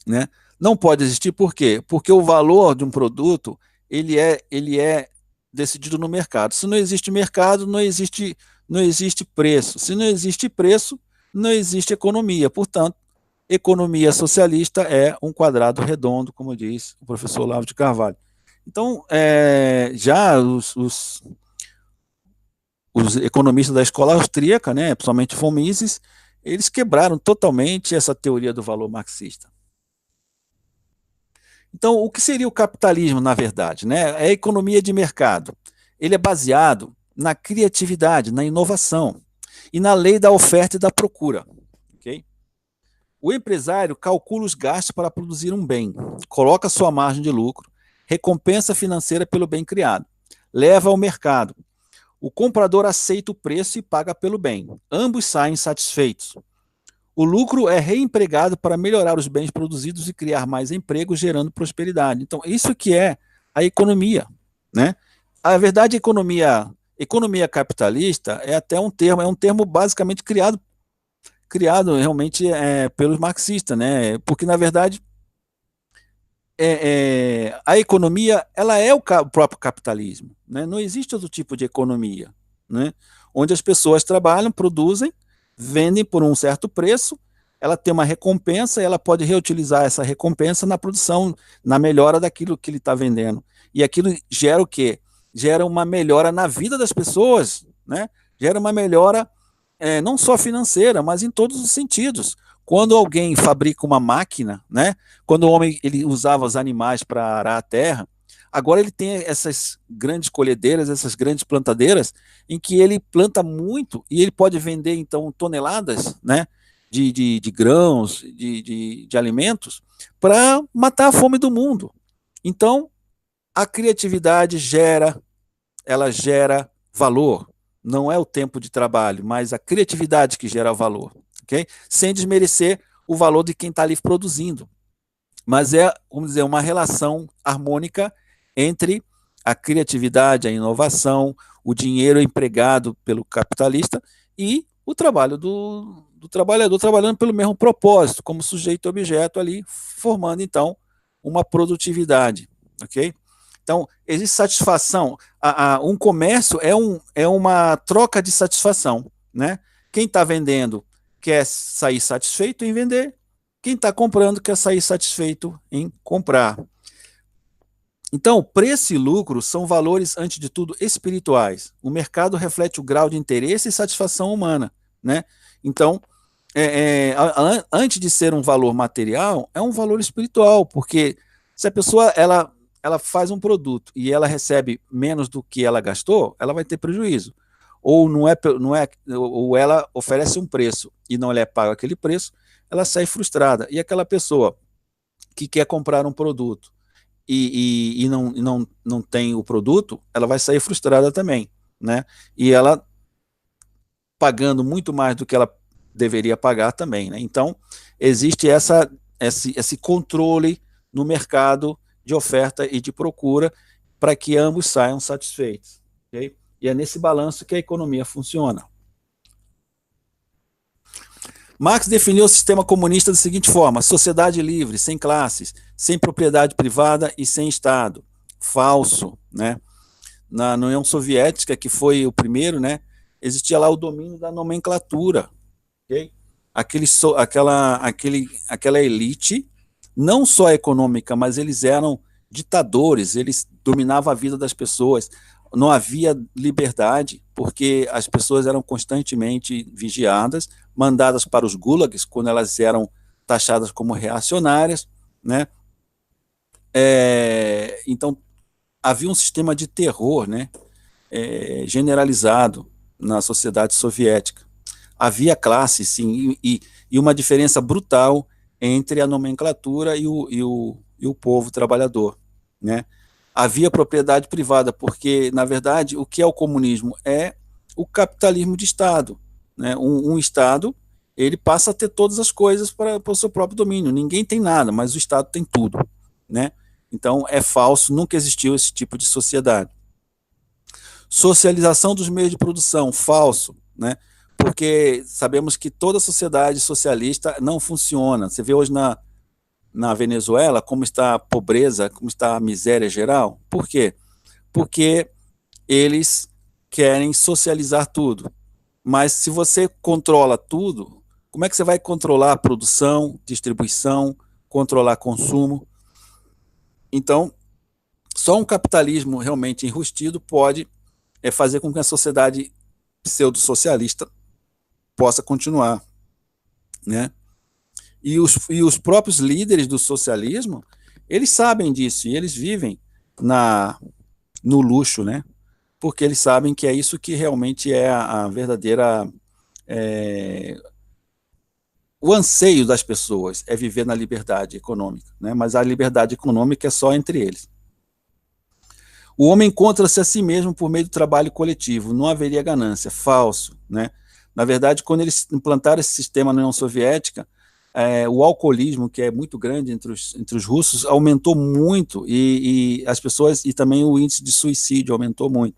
né, não pode existir. Por quê? Porque o valor de um produto ele é decidido no mercado. Se não existe mercado, não existe preço. Se não existe preço, não existe economia. Portanto, economia socialista é um quadrado redondo, como diz o professor Olavo de Carvalho. Então, já os economistas da escola austríaca, né, principalmente von Mises, eles quebraram totalmente essa teoria do valor marxista. Então, o que seria o capitalismo, na verdade? Né? É a economia de mercado. Ele é baseado na criatividade, na inovação e na lei da oferta e da procura. Okay? O empresário calcula os gastos para produzir um bem, coloca sua margem de lucro, recompensa financeira pelo bem criado, leva ao mercado. O comprador aceita o preço e paga pelo bem. Ambos saem satisfeitos. O lucro é reempregado para melhorar os bens produzidos e criar mais empregos, gerando prosperidade. Então, isso que é a economia, né? A verdade, economia capitalista é até um termo basicamente criado realmente pelos marxistas, né? Porque na verdade a economia ela é o próprio capitalismo, né? Não existe outro tipo de economia, né? Onde as pessoas trabalham, produzem, vendem por um certo preço, ela tem uma recompensa e ela pode reutilizar essa recompensa na produção, na melhora daquilo que ele está vendendo. E aquilo gera o quê? Gera uma melhora na vida das pessoas, né? Gera uma melhora não só financeira, mas em todos os sentidos. Quando alguém fabrica uma máquina, né? Quando o homem ele usava os animais para arar a terra, agora ele tem essas grandes colhedeiras, essas grandes plantadeiras, em que ele planta muito e ele pode vender então toneladas, né? De grãos, de alimentos, para matar a fome do mundo. Então, a criatividade ela gera valor. Não é o tempo de trabalho, mas a criatividade que gera valor, ok? Sem desmerecer o valor de quem está ali produzindo. Mas vamos dizer, uma relação harmônica entre a criatividade, a inovação, o dinheiro empregado pelo capitalista e o trabalho do trabalhador trabalhando pelo mesmo propósito, como sujeito-objeto ali, formando então uma produtividade, ok? Então, existe satisfação. Um comércio é uma troca de satisfação, né? Quem está vendendo quer sair satisfeito em vender, quem está comprando quer sair satisfeito em comprar. Então, preço e lucro são valores, antes de tudo, espirituais. O mercado reflete o grau de interesse e satisfação humana, né? Então, antes de ser um valor material, é um valor espiritual, porque se a pessoa ela faz um produto e ela recebe menos do que ela gastou, ela vai ter prejuízo. Ou ou ela oferece um preço e não lhe é pago aquele preço, ela sai frustrada. E aquela pessoa que quer comprar um produto e não tem o produto, ela vai sair frustrada também, né? E ela pagando muito mais do que ela deveria pagar também, né? Então, existe esse controle no mercado de oferta e de procura para que ambos saiam satisfeitos, ok? E é nesse balanço que a economia funciona. Marx definiu o sistema comunista da seguinte forma: sociedade livre, sem classes, sem propriedade privada e sem Estado. Falso, né? Na União Soviética, que foi o primeiro, né, existia lá o domínio da nomenclatura, ok? Aquela elite, não só econômica, mas eles eram ditadores, eles dominavam a vida das pessoas, não havia liberdade, porque as pessoas eram constantemente vigiadas, mandadas para os gulags, quando elas eram taxadas como reacionárias, né? Então, havia um sistema de terror, né, generalizado na sociedade soviética. Havia classe, sim, e uma diferença brutal entre a nomenclatura e o povo trabalhador, né? Havia propriedade privada, porque, na verdade, o que é o comunismo? É o capitalismo de Estado, né? Um Estado, ele passa a ter todas as coisas para o seu próprio domínio. Ninguém tem nada, mas o Estado tem tudo, né? Então, é falso, nunca existiu esse tipo de sociedade. Socialização dos meios de produção, falso, né? porque sabemos que toda sociedade socialista não funciona. Você vê hoje na Venezuela como está a pobreza, como está a miséria geral. Por quê? Porque eles querem socializar tudo. Mas se você controla tudo, como é que você vai controlar a produção, distribuição, controlar consumo? Então, só um capitalismo realmente enrustido pode fazer com que a sociedade pseudo-socialista possa continuar, né? E os próprios líderes do socialismo, eles sabem disso e eles vivem no luxo, né? Porque eles sabem que é isso que realmente é a verdadeira o anseio das pessoas é viver na liberdade econômica, né? Mas a liberdade econômica é só entre eles. O homem encontra-se a si mesmo por meio do trabalho coletivo, não haveria ganância, falso, né? Na verdade, quando eles implantaram esse sistema na União Soviética, o alcoolismo, que é muito grande entre os russos, aumentou muito e as pessoas, e também o índice de suicídio aumentou muito.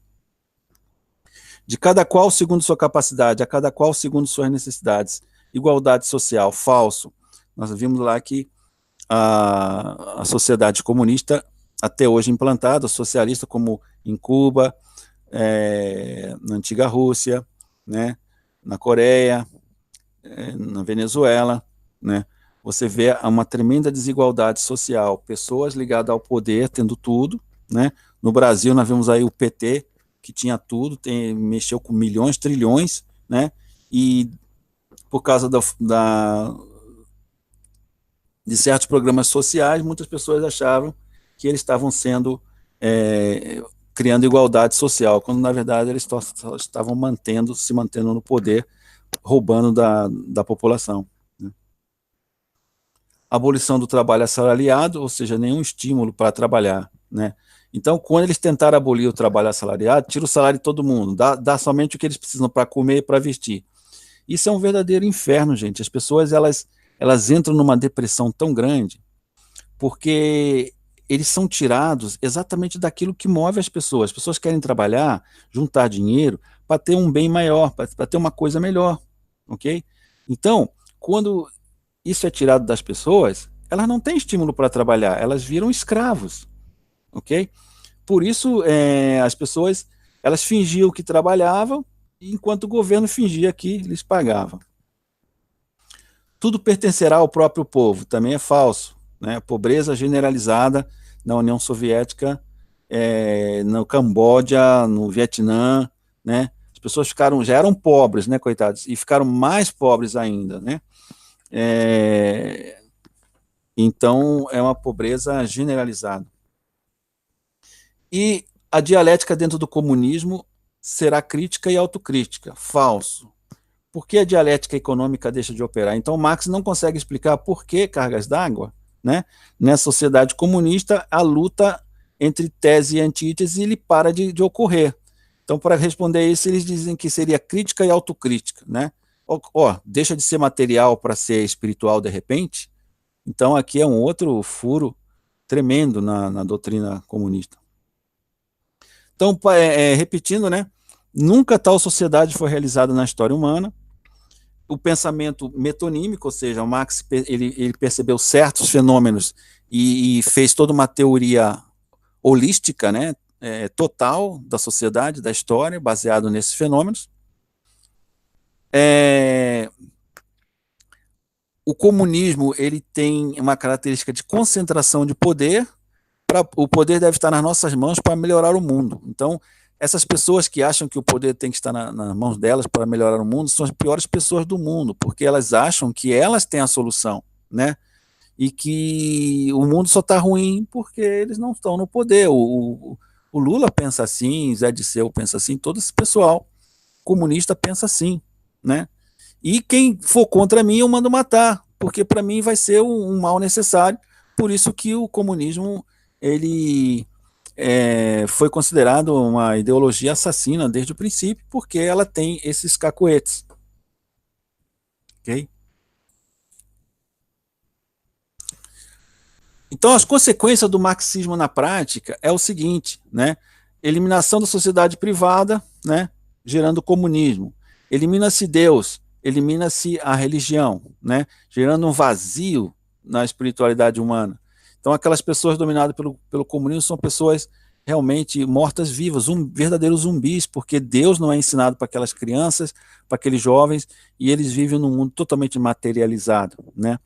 De cada qual segundo sua capacidade, a cada qual segundo suas necessidades. Igualdade social, falso. Nós vimos lá que a sociedade comunista, até hoje implantada, socialista, como em Cuba, na antiga Rússia, né, na Coreia, na Venezuela, né, você vê uma tremenda desigualdade social, pessoas ligadas ao poder, tendo tudo, né? No Brasil, nós vemos aí o PT, que tinha tudo, mexeu com milhões, trilhões, né? E por causa de certos programas sociais, muitas pessoas achavam que eles estavam criando igualdade social, quando na verdade eles só estavam se mantendo no poder, roubando da população. Né? Abolição do trabalho assalariado, ou seja, nenhum estímulo para trabalhar, né? Então, quando eles tentaram abolir o trabalho assalariado, tira o salário de todo mundo, dá somente o que eles precisam para comer e para vestir. Isso é um verdadeiro inferno, gente. As pessoas elas entram numa depressão tão grande porque eles são tirados exatamente daquilo que move as pessoas. As pessoas querem trabalhar, juntar dinheiro para ter um bem maior, para ter uma coisa melhor, ok? Então, quando isso é tirado das pessoas, elas não têm estímulo para trabalhar, elas viram escravos, ok? Por isso, as pessoas elas fingiam que trabalhavam, enquanto o governo fingia que lhes pagava. Tudo pertencerá ao próprio povo, também é falso, né? A pobreza generalizada na União Soviética, no Camboja, no Vietnã, né? As pessoas já eram pobres, né, coitados, e ficaram mais pobres ainda, né? Então, é uma pobreza generalizada. E a dialética dentro do comunismo será crítica e autocrítica. Falso. Por que a dialética econômica deixa de operar? Então, Marx não consegue explicar por que cargas d'água, né? Nessa sociedade comunista, a luta entre tese e antítese ele para de ocorrer. Então, para responder isso, eles dizem que seria crítica e autocrítica, né? Deixa de ser material para ser espiritual de repente? Então, aqui é um outro furo tremendo na doutrina comunista. Então, repetindo, né? Nunca tal sociedade foi realizada na história humana. O pensamento metonímico, ou seja, o Marx ele percebeu certos fenômenos e fez toda uma teoria holística, né? Total da sociedade, da história, baseado nesses fenômenos. O comunismo ele tem uma característica de concentração de poder. O poder deve estar nas nossas mãos para melhorar o mundo. Então, essas pessoas que acham que o poder tem que estar nas mãos delas para melhorar o mundo são as piores pessoas do mundo, porque elas acham que elas têm a solução, né? E que o mundo só está ruim porque eles não estão no poder. O Lula pensa assim, Zé Disseu pensa assim, todo esse pessoal comunista pensa assim, né? E quem for contra mim eu mando matar, porque para mim vai ser um mal necessário. Por isso que o comunismo ele foi considerado uma ideologia assassina desde o princípio, porque ela tem esses cacoetes. Ok? Então, as consequências do marxismo na prática é o seguinte, né? Eliminação da sociedade privada, né? Gerando comunismo. elimina-se Deus, elimina-se a religião, né? Gerando um vazio na espiritualidade humana. Então, aquelas pessoas dominadas pelo comunismo são pessoas realmente mortas-vivas, verdadeiros zumbis, porque Deus não é ensinado para aquelas crianças, para aqueles jovens, e eles vivem num mundo totalmente materializado, né?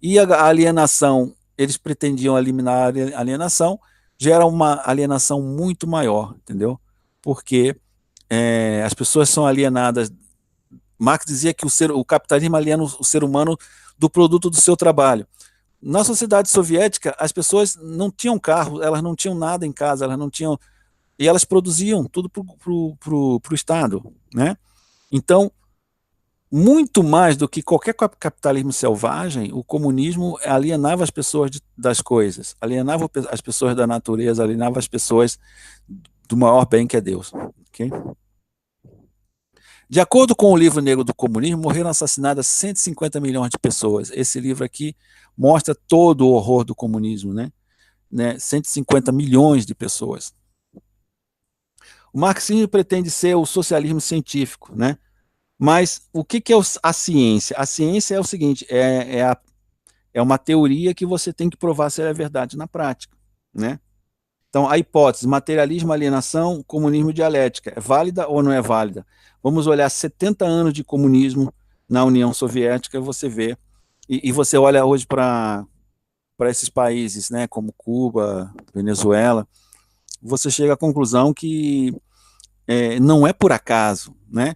E a alienação, eles pretendiam eliminar a alienação, gera uma alienação muito maior, entendeu? Porque as pessoas são alienadas. Marx dizia que o capitalismo aliena o ser humano do produto do seu trabalho. Na sociedade soviética, as pessoas não tinham carro, elas não tinham nada em casa, elas não tinham. E elas produziam tudo para o Estado, né? Então, muito mais do que qualquer capitalismo selvagem, o comunismo alienava as pessoas das coisas, alienava as pessoas da natureza, alienava as pessoas do maior bem que é Deus. Okay? De acordo com o livro negro do comunismo, morreram assassinadas 150 milhões de pessoas. Esse livro aqui mostra todo o horror do comunismo, né? 150 milhões de pessoas. O marxismo pretende ser o socialismo científico, né? Mas o que é a ciência? A ciência é o seguinte, é uma teoria que você tem que provar se ela é verdade na prática, né? Então, a hipótese, materialismo, alienação, comunismo dialética, é válida ou não é válida? Vamos olhar 70 anos de comunismo na União Soviética, você vê, e você olha hoje para esses países, né, como Cuba, Venezuela, você chega à conclusão que não é por acaso, né?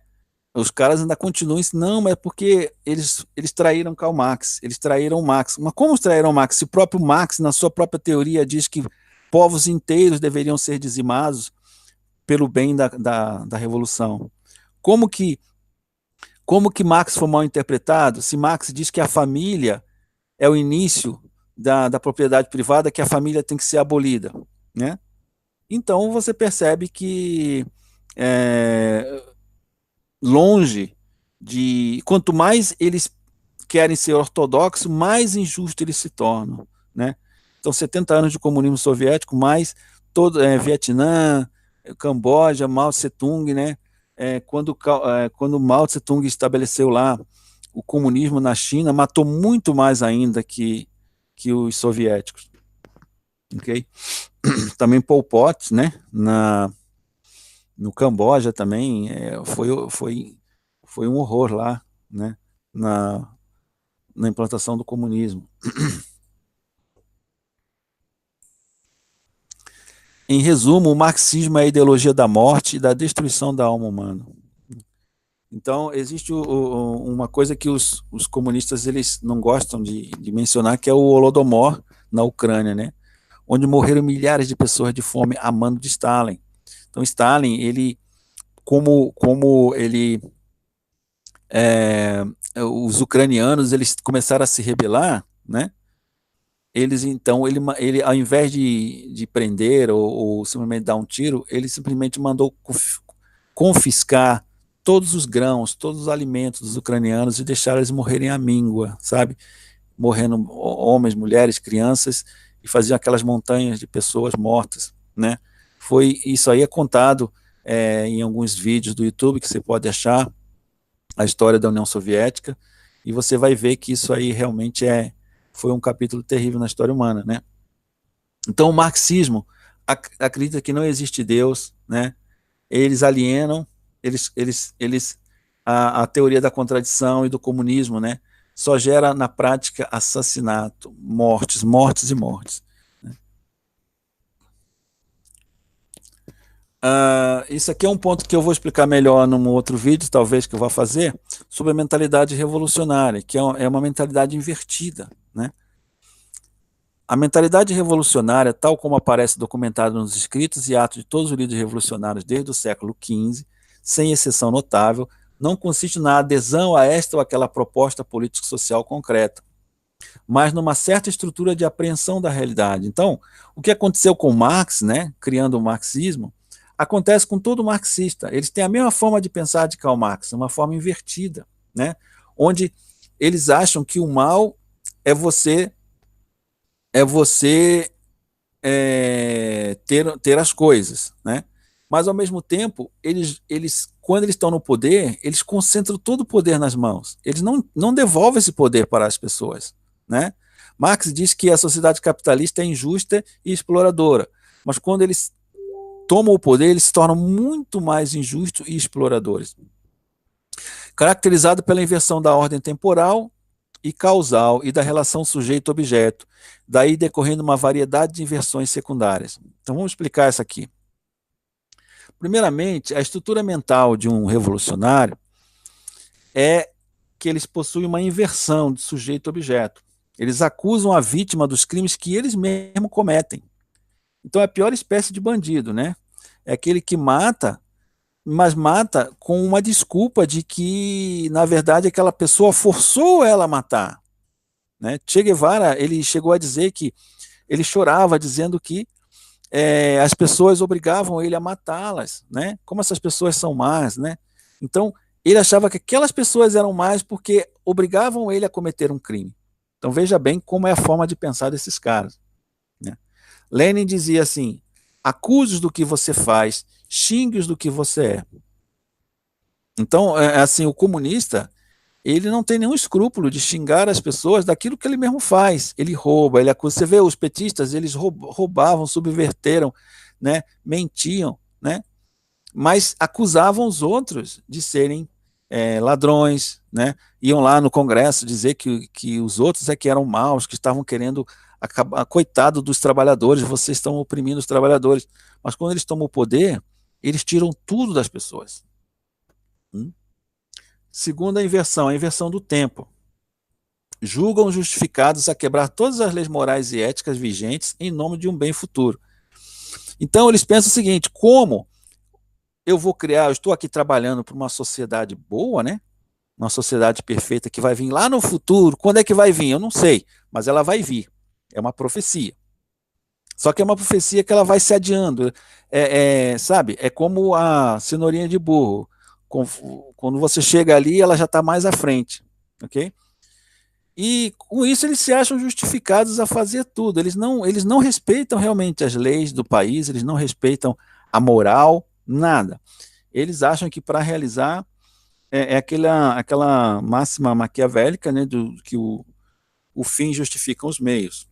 Os caras ainda continuam ensinando, não, mas é porque eles traíram Karl Marx, eles traíram Marx. Mas como traíram Marx? Se o próprio Marx, na sua própria teoria, diz que povos inteiros deveriam ser dizimados pelo bem da revolução. Como que Marx foi mal interpretado? Se Marx diz que a família é o início da propriedade privada, que a família tem que ser abolida, né? Então você percebe que longe de... Quanto mais eles querem ser ortodoxos, mais injusto eles se tornam, né? Então, 70 anos de comunismo soviético, mais todo Vietnã, Camboja, Mao Tse-tung, né? Quando Mao Tse-tung estabeleceu lá o comunismo na China, matou muito mais ainda que os soviéticos, ok? Também Pol Pot, né? No Camboja também foi um horror lá, né? Na implantação do comunismo. Em resumo, o marxismo é a ideologia da morte e da destruição da alma humana. Então, existe uma coisa que os comunistas eles não gostam de mencionar, que é o Holodomor na Ucrânia, né? Onde morreram milhares de pessoas de fome a mando de Stalin. Então, Stalin, ele, como ele, os ucranianos, eles começaram a se rebelar, né? Ele ao invés de prender ou simplesmente dar um tiro, ele simplesmente mandou confiscar todos os grãos, todos os alimentos dos ucranianos e deixar eles morrerem à míngua, sabe? Morrendo homens, mulheres, crianças, e faziam aquelas montanhas de pessoas mortas, né? Isso aí é contado em alguns vídeos do YouTube que você pode achar, a história da União Soviética, e você vai ver que isso aí realmente foi um capítulo terrível na história humana, né? Então o marxismo acredita que não existe Deus, né? Eles alienam, a teoria da contradição e do comunismo, né? Só gera na prática assassinato, mortes, mortes e mortes. Né? Isso aqui é um ponto que eu vou explicar melhor num outro vídeo, talvez que eu vá fazer, sobre a mentalidade revolucionária, que é uma mentalidade invertida, né? A mentalidade revolucionária, tal como aparece documentada nos escritos e atos de todos os líderes revolucionários desde o século XV, sem exceção notável, não consiste na adesão a esta ou aquela proposta político-social concreta, mas numa certa estrutura de apreensão da realidade. Então, o que aconteceu com Marx, né, criando o marxismo, acontece com todo marxista. Eles têm a mesma forma de pensar de Karl Marx, uma forma invertida, né, onde eles acham que o mal é você ter as coisas, né? mas ao mesmo tempo, quando eles estão no poder, eles concentram todo o poder nas mãos. Eles não devolvem esse poder para as pessoas, né? Marx diz que a sociedade capitalista é injusta e exploradora, mas quando eles tomam o poder, eles se tornam muito mais injustos e exploradores. Caracterizado pela inversão da ordem temporal e causal e da relação sujeito-objeto, daí decorrendo uma variedade de inversões secundárias. Então vamos explicar isso aqui. Primeiramente, a estrutura mental de um revolucionário é que eles possuem uma inversão de sujeito-objeto. Eles acusam a vítima dos crimes que eles mesmos cometem. Então é a pior espécie de bandido, né? É aquele que mata, mas mata com uma desculpa de que, na verdade, aquela pessoa forçou ela a matar, né? Che Guevara, ele chegou a dizer que ele chorava dizendo que as pessoas obrigavam ele a matá-las, né? Como essas pessoas são más, né? Então, ele achava que aquelas pessoas eram más porque obrigavam ele a cometer um crime. Então, veja bem como é a forma de pensar desses caras, né? Lenin dizia assim: acuse-os do que você faz, xingue-os do que você é. Então, assim, o comunista, ele não tem nenhum escrúpulo de xingar as pessoas daquilo que ele mesmo faz. Ele rouba, ele acusa. Você vê os petistas, eles roubavam, subverteram, né, mentiam, né, mas acusavam os outros de serem ladrões, né, iam lá no Congresso dizer que os outros é que eram maus, que estavam querendo acabar, coitado dos trabalhadores, vocês estão oprimindo os trabalhadores. Mas quando eles tomam o poder, eles tiram tudo das pessoas. Segunda inversão, a inversão do tempo. Julgam justificados a quebrar todas as leis morais e éticas vigentes em nome de um bem futuro. Então eles pensam o seguinte: como eu vou criar, eu estou aqui trabalhando para uma sociedade boa, né? Uma sociedade perfeita que vai vir lá no futuro. Quando é que vai vir? Eu não sei, mas ela vai vir. É uma profecia. Só que é uma profecia que ela vai se adiando. Sabe? É como a cenourinha de burro. Quando você chega ali, ela já está mais à frente, ok? E com isso eles se acham justificados a fazer tudo. Eles não respeitam realmente as leis do país, eles não respeitam a moral, nada. Eles acham que para realizar aquela máxima maquiavélica, né, que o fim justifica os meios.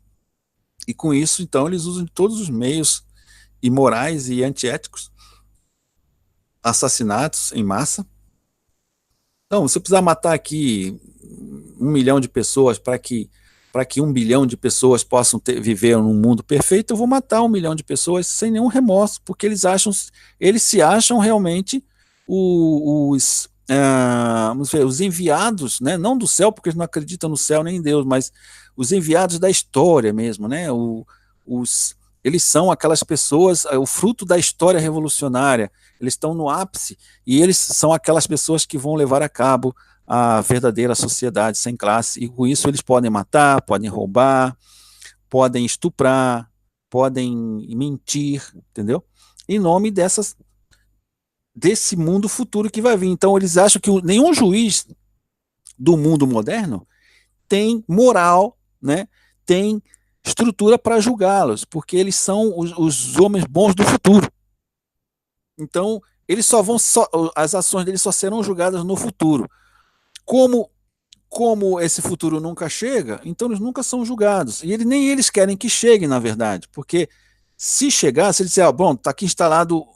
E com isso, então, eles usam todos os meios imorais e antiéticos, assassinatos em massa. Então, se eu precisar matar aqui 1 milhão de pessoas para que 1 bilhão de pessoas possam viver num mundo perfeito, eu vou matar 1 milhão de pessoas sem nenhum remorso, porque eles se acham realmente vamos ver, os enviados, né, não do céu, porque eles não acreditam no céu nem em Deus, mas os enviados da história mesmo, né, eles são aquelas pessoas, o fruto da história revolucionária, eles estão no ápice, e eles são aquelas pessoas que vão levar a cabo a verdadeira sociedade sem classe, e com isso eles podem matar, podem roubar, podem estuprar, podem mentir, entendeu? Em nome desse mundo futuro que vai vir. Então eles acham que nenhum juiz do mundo moderno tem moral, né, tem estrutura para julgá-los, porque eles são os homens bons do futuro. Então, eles as ações deles só serão julgadas no futuro. Como esse futuro nunca chega, então eles nunca são julgados. E nem eles querem que chegue, na verdade, porque se chegar, se eles disserem, bom, está aqui instalado,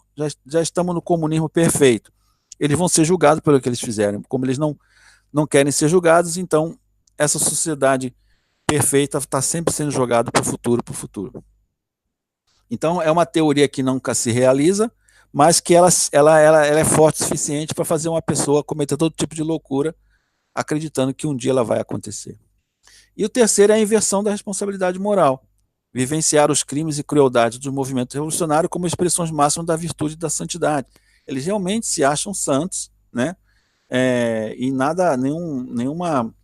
já estamos no comunismo perfeito, eles vão ser julgados pelo que eles fizeram. Como eles não querem ser julgados, então essa sociedade perfeita está sempre sendo jogada para o futuro. Então é uma teoria que nunca se realiza, mas que ela é forte o suficiente para fazer uma pessoa cometer todo tipo de loucura, acreditando que um dia ela vai acontecer. E o terceiro é a inversão da responsabilidade moral, vivenciar os crimes e crueldades do movimento revolucionário como expressões máximas da virtude e da santidade. Eles realmente se acham santos, né? E nenhuma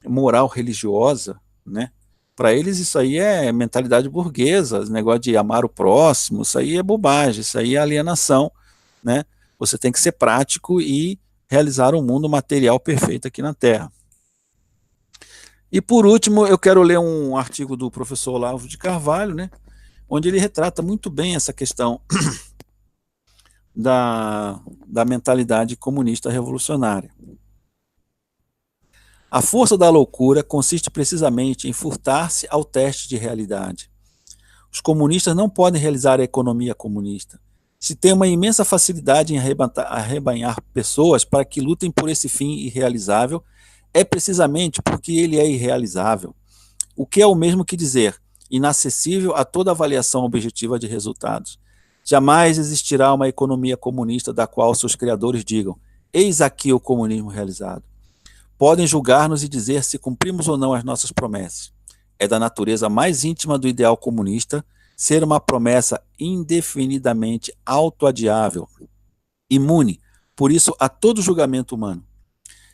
moral religiosa, né? Para eles isso aí é mentalidade burguesa, negócio de amar o próximo, isso aí é bobagem, isso aí é alienação, né? Você tem que ser prático e realizar um mundo material perfeito aqui na Terra. E por último, eu quero ler um artigo do professor Olavo de Carvalho, né, onde ele retrata muito bem essa questão da mentalidade comunista revolucionária. A força da loucura consiste precisamente em furtar-se ao teste de realidade. Os comunistas não podem realizar a economia comunista. Se tem uma imensa facilidade em arrebanhar pessoas para que lutem por esse fim irrealizável, é precisamente porque ele é irrealizável. O que é o mesmo que dizer inacessível a toda avaliação objetiva de resultados. Jamais existirá uma economia comunista da qual seus criadores digam: eis aqui o comunismo realizado. Podem julgar-nos e dizer se cumprimos ou não as nossas promessas. É da natureza mais íntima do ideal comunista ser uma promessa indefinidamente autoadiável, imune, por isso, a todo julgamento humano.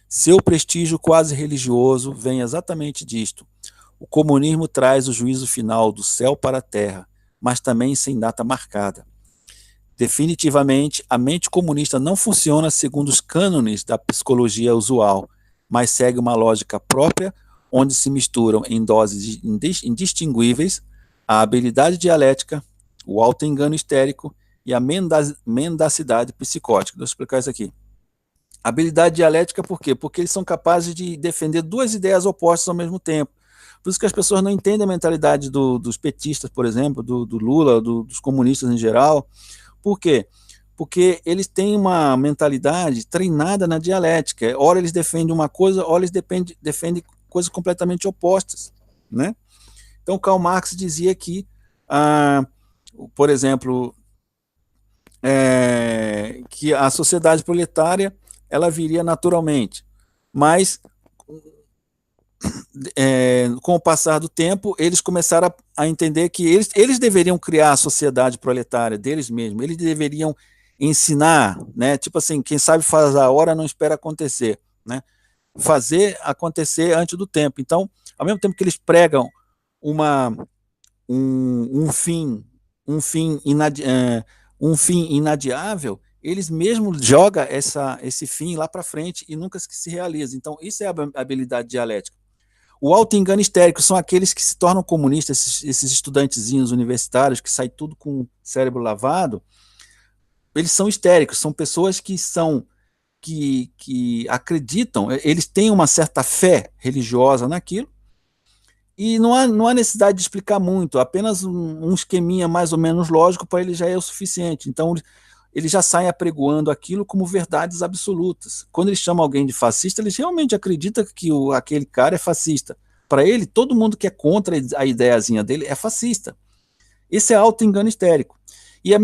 Seu prestígio quase religioso vem exatamente disto. O comunismo traz o juízo final do céu para a terra, mas também sem data marcada. Definitivamente, a mente comunista não funciona segundo os cânones da psicologia usual, mas segue uma lógica própria, onde se misturam em doses indistinguíveis a habilidade dialética, o auto-engano histérico e a mendacidade psicótica. Deixa eu explicar isso aqui. Habilidade dialética por quê? Porque eles são capazes de defender duas ideias opostas ao mesmo tempo. Por isso que as pessoas não entendem a mentalidade dos petistas, por exemplo, do Lula, dos comunistas em geral. Por quê? Porque eles têm uma mentalidade treinada na dialética. Ora eles defendem uma coisa, ora eles defendem coisas completamente opostas, né? Então Karl Marx dizia que, por exemplo, que a sociedade proletária ela viria naturalmente, mas com o passar do tempo, eles começaram a entender que eles deveriam criar a sociedade proletária deles mesmos, eles deveriam ensinar, né? Tipo assim, quem sabe faz a hora não espera acontecer, né? Fazer acontecer antes do tempo. Então, ao mesmo tempo que eles pregam um fim inadiável, eles mesmos jogam esse fim lá para frente e nunca se realiza. Então, isso é a habilidade dialética. O auto-engano histérico são aqueles que se tornam comunistas, esses estudantezinhos universitários que saem tudo com o cérebro lavado. Eles são histéricos, são pessoas que acreditam, eles têm uma certa fé religiosa naquilo, e não há necessidade de explicar muito, apenas um esqueminha mais ou menos lógico para ele já é o suficiente. Então, eles já saem apregoando aquilo como verdades absolutas. Quando eles chamam alguém de fascista, eles realmente acreditam que aquele cara é fascista. Para ele, todo mundo que é contra a ideiazinha dele é fascista. Esse é auto-engano histérico. E a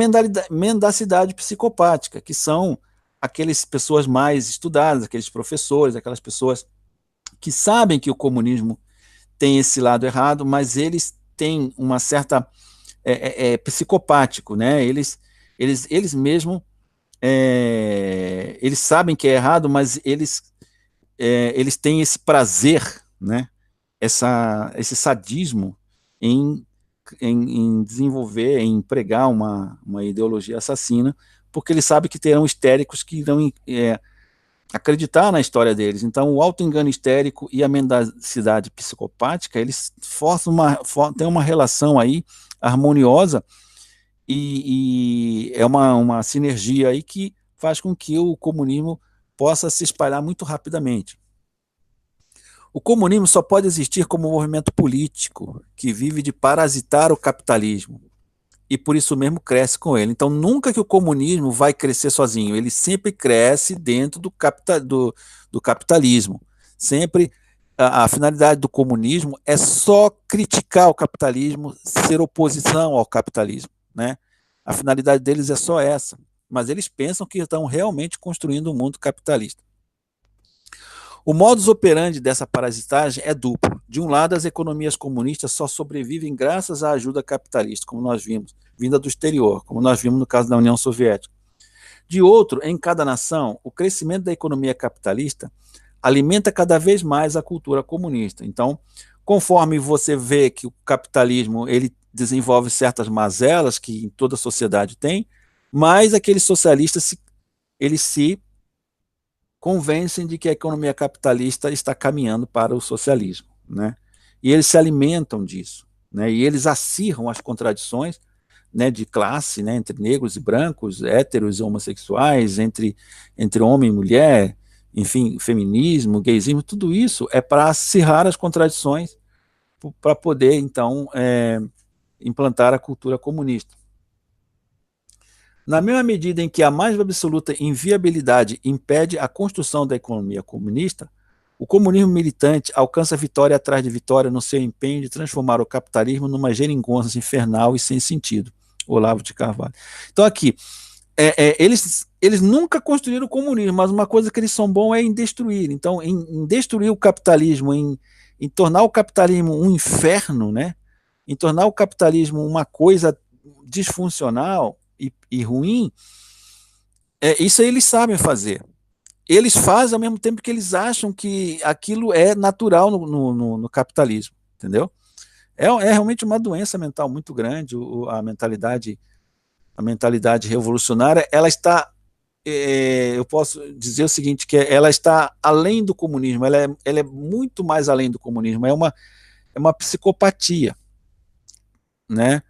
mendacidade psicopática, que são aquelas pessoas mais estudadas, aqueles professores, aquelas pessoas que sabem que o comunismo tem esse lado errado, mas eles têm uma certa psicopático, né? Eles mesmos eles sabem que é errado, mas eles têm esse prazer, né? Esse sadismo em desenvolver, em pregar uma ideologia assassina, porque eles sabem que terão histéricos que irão acreditar na história deles. Então, o auto-engano histérico e a mendacidade psicopática, eles têm uma relação aí harmoniosa e é uma sinergia aí que faz com que o comunismo possa se espalhar muito rapidamente. O comunismo só pode existir como movimento político que vive de parasitar o capitalismo e por isso mesmo cresce com ele. Então, nunca que o comunismo vai crescer sozinho, ele sempre cresce dentro do capitalismo. Sempre a finalidade do comunismo é só criticar o capitalismo, ser oposição ao capitalismo, né? A finalidade deles é só essa, mas eles pensam que estão realmente construindo um mundo capitalista. O modus operandi dessa parasitagem é duplo. De um lado, as economias comunistas só sobrevivem graças à ajuda capitalista, como nós vimos, vinda do exterior, como nós vimos no caso da União Soviética. De outro, em cada nação, o crescimento da economia capitalista alimenta cada vez mais a cultura comunista. Então, conforme você vê que o capitalismo ele desenvolve certas mazelas que toda a sociedade tem, mais aqueles socialistas eles se convencem de que a economia capitalista está caminhando para o socialismo, né? E eles se alimentam disso, né? E eles acirram as contradições né, de classe, né, entre negros e brancos, héteros e homossexuais, entre homem e mulher, enfim, feminismo, gaysismo, tudo isso é para acirrar as contradições para poder, então, implantar a cultura comunista. Na mesma medida em que a mais absoluta inviabilidade impede a construção da economia comunista, o comunismo militante alcança vitória atrás de vitória no seu empenho de transformar o capitalismo numa geringonça infernal e sem sentido. Olavo de Carvalho. Então, aqui, eles nunca construíram o comunismo, mas uma coisa que eles são bons é em destruir. Então, em destruir o capitalismo, em tornar o capitalismo um inferno, né? Em tornar o capitalismo uma coisa disfuncional e ruim, isso aí eles sabem fazer. Eles fazem ao mesmo tempo que eles acham que aquilo é natural no capitalismo, entendeu? É realmente uma doença mental muito grande, a mentalidade revolucionária, ela está, eu posso dizer o seguinte, que ela está além do comunismo, ela é muito mais além do comunismo, é uma psicopatia, né?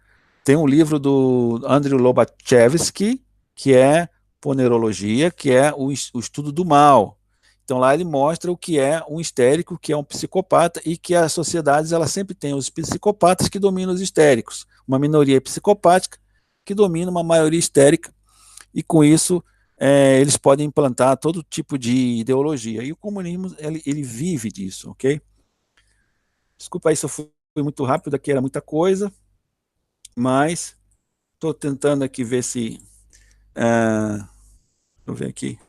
Tem um livro do Andrei Lobachevsky, que é Ponerologia, que é o estudo do mal. Então lá ele mostra o que é um histérico, o que é um psicopata, e que as sociedades elas sempre têm os psicopatas que dominam os histéricos, uma minoria psicopática que domina uma maioria histérica, e com isso eles podem implantar todo tipo de ideologia. E o comunismo ele vive disso, ok? Desculpa aí se eu fui muito rápido, aqui era muita coisa, mas estou tentando aqui ver se... deixa eu ver aqui.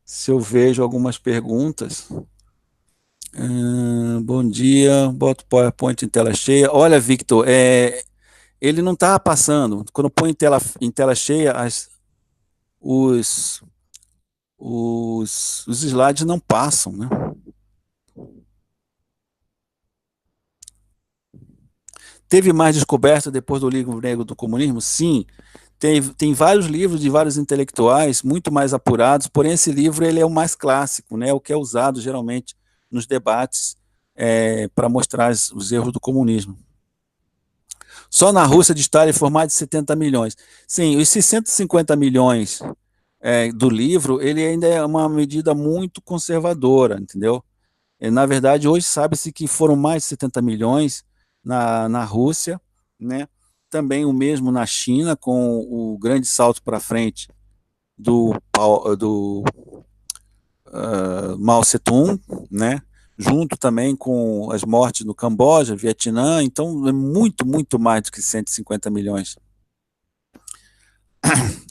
Se eu vejo algumas perguntas. Bom dia, boto PowerPoint em tela cheia. Olha, Victor, ele não está passando. Quando põe em tela cheia, os slides não passam, né? Teve mais descoberta depois do livro negro do comunismo? Sim. Tem vários livros de vários intelectuais muito mais apurados, porém esse livro ele é o mais clássico, né? O que é usado geralmente nos debates para mostrar os erros do comunismo. Só na Rússia de Stalin foi mais de 70 milhões. Sim, os 650 milhões do livro, ele ainda é uma medida muito conservadora, entendeu? Na verdade, hoje sabe-se que foram mais de 70 milhões na Rússia, né? Também o mesmo na China, com o grande salto para frente do Mao Tse-tung, né? Junto também com as mortes no Camboja, Vietnã, então é muito, muito mais do que 150 milhões.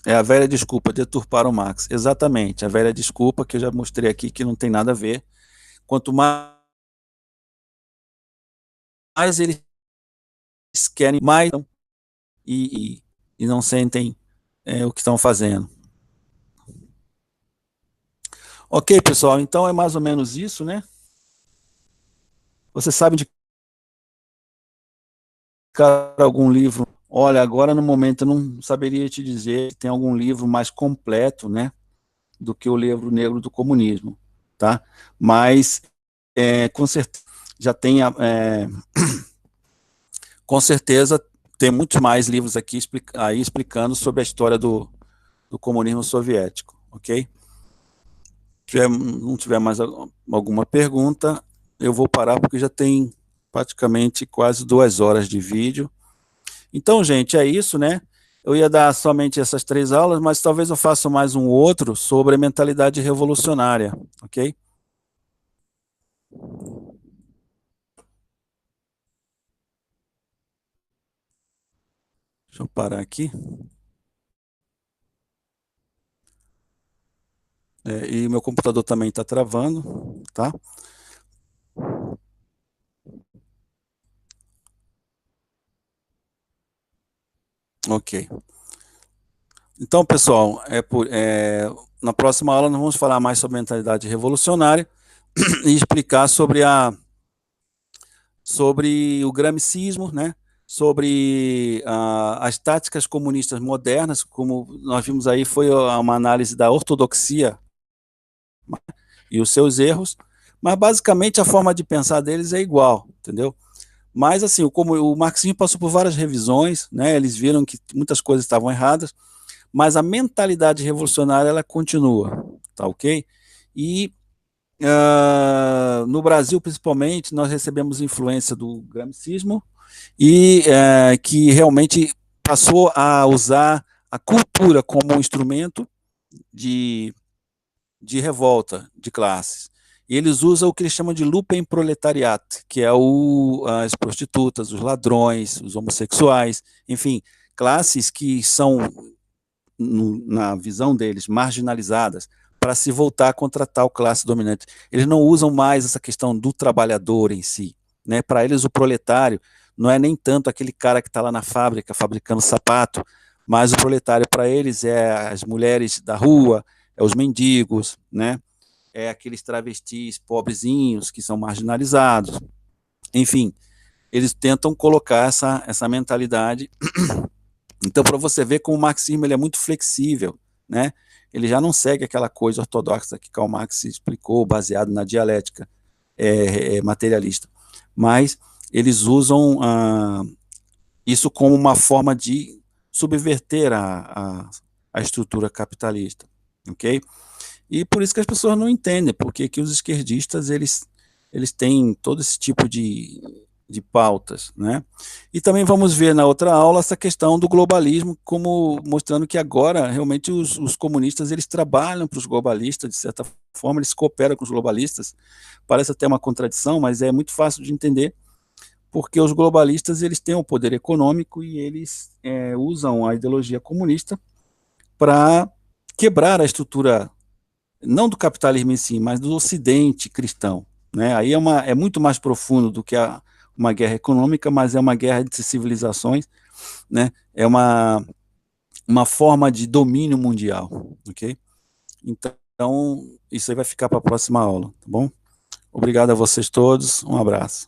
É a velha desculpa, deturpar o Marx. Exatamente, a velha desculpa que eu já mostrei aqui que não tem nada a ver. Quanto mais eles querem, mais e não sentem o que estão fazendo. Ok, pessoal, então é mais ou menos isso, né? Você sabe de algum livro? Olha, agora no momento eu não saberia te dizer se tem algum livro mais completo, né, do que o livro negro do comunismo, tá? Mas com certeza já tem, com certeza tem muitos mais livros aqui aí explicando sobre a história do comunismo soviético, ok? Se não tiver mais alguma pergunta, eu vou parar porque já tem praticamente quase 2 horas de vídeo. Então, gente, é isso, né? Eu ia dar somente essas 3 aulas, mas talvez eu faça mais um outro sobre a mentalidade revolucionária, ok? Deixa eu parar aqui. E meu computador também está travando, tá? Ok. Então, pessoal, na próxima aula nós vamos falar mais sobre mentalidade revolucionária e explicar sobre o gramscismo, né? Sobre as táticas comunistas modernas, como nós vimos aí, foi uma análise da ortodoxia e os seus erros, Mas basicamente a forma de pensar deles é igual, entendeu? Mas assim, como o marxismo passou por várias revisões, né? Eles viram que muitas coisas estavam erradas, mas a mentalidade revolucionária ela continua, tá ok? E no Brasil, principalmente, nós recebemos influência do gramscismo e que realmente passou a usar a cultura como um instrumento de, de revolta de classes. E eles usam o que eles chamam de Lupenproletariat, que é as prostitutas, os ladrões, os homossexuais, enfim, classes que são, na visão deles, marginalizadas, para se voltar contra tal classe dominante. Eles não usam mais essa questão do trabalhador em si. Né? Para eles, o proletário não é nem tanto aquele cara que está lá na fábrica fabricando sapato, mas o proletário para eles é as mulheres da rua, é os mendigos, né? É aqueles travestis pobrezinhos que são marginalizados. Enfim, eles tentam colocar essa mentalidade. Então, para você ver como o marxismo ele é muito flexível, né? Ele já não segue aquela coisa ortodoxa que Karl Marx explicou, baseado na dialética materialista. Mas eles usam isso como uma forma de subverter a estrutura capitalista, ok? E por isso que as pessoas não entendem, porque que os esquerdistas, eles têm todo esse tipo de pautas, né? E também vamos ver na outra aula essa questão do globalismo, como mostrando que agora, realmente, os comunistas, eles trabalham para os globalistas, de certa forma, eles cooperam com os globalistas, parece até uma contradição, mas é muito fácil de entender, porque os globalistas, eles têm o poder econômico e eles usam a ideologia comunista para quebrar a estrutura não do capitalismo em si, mas do Ocidente cristão. Né? Aí é muito mais profundo do que uma guerra econômica, mas é uma guerra de civilizações, né? É uma forma de domínio mundial. Okay? Então, isso aí vai ficar para a próxima aula, tá bom? Obrigado a vocês todos, um abraço.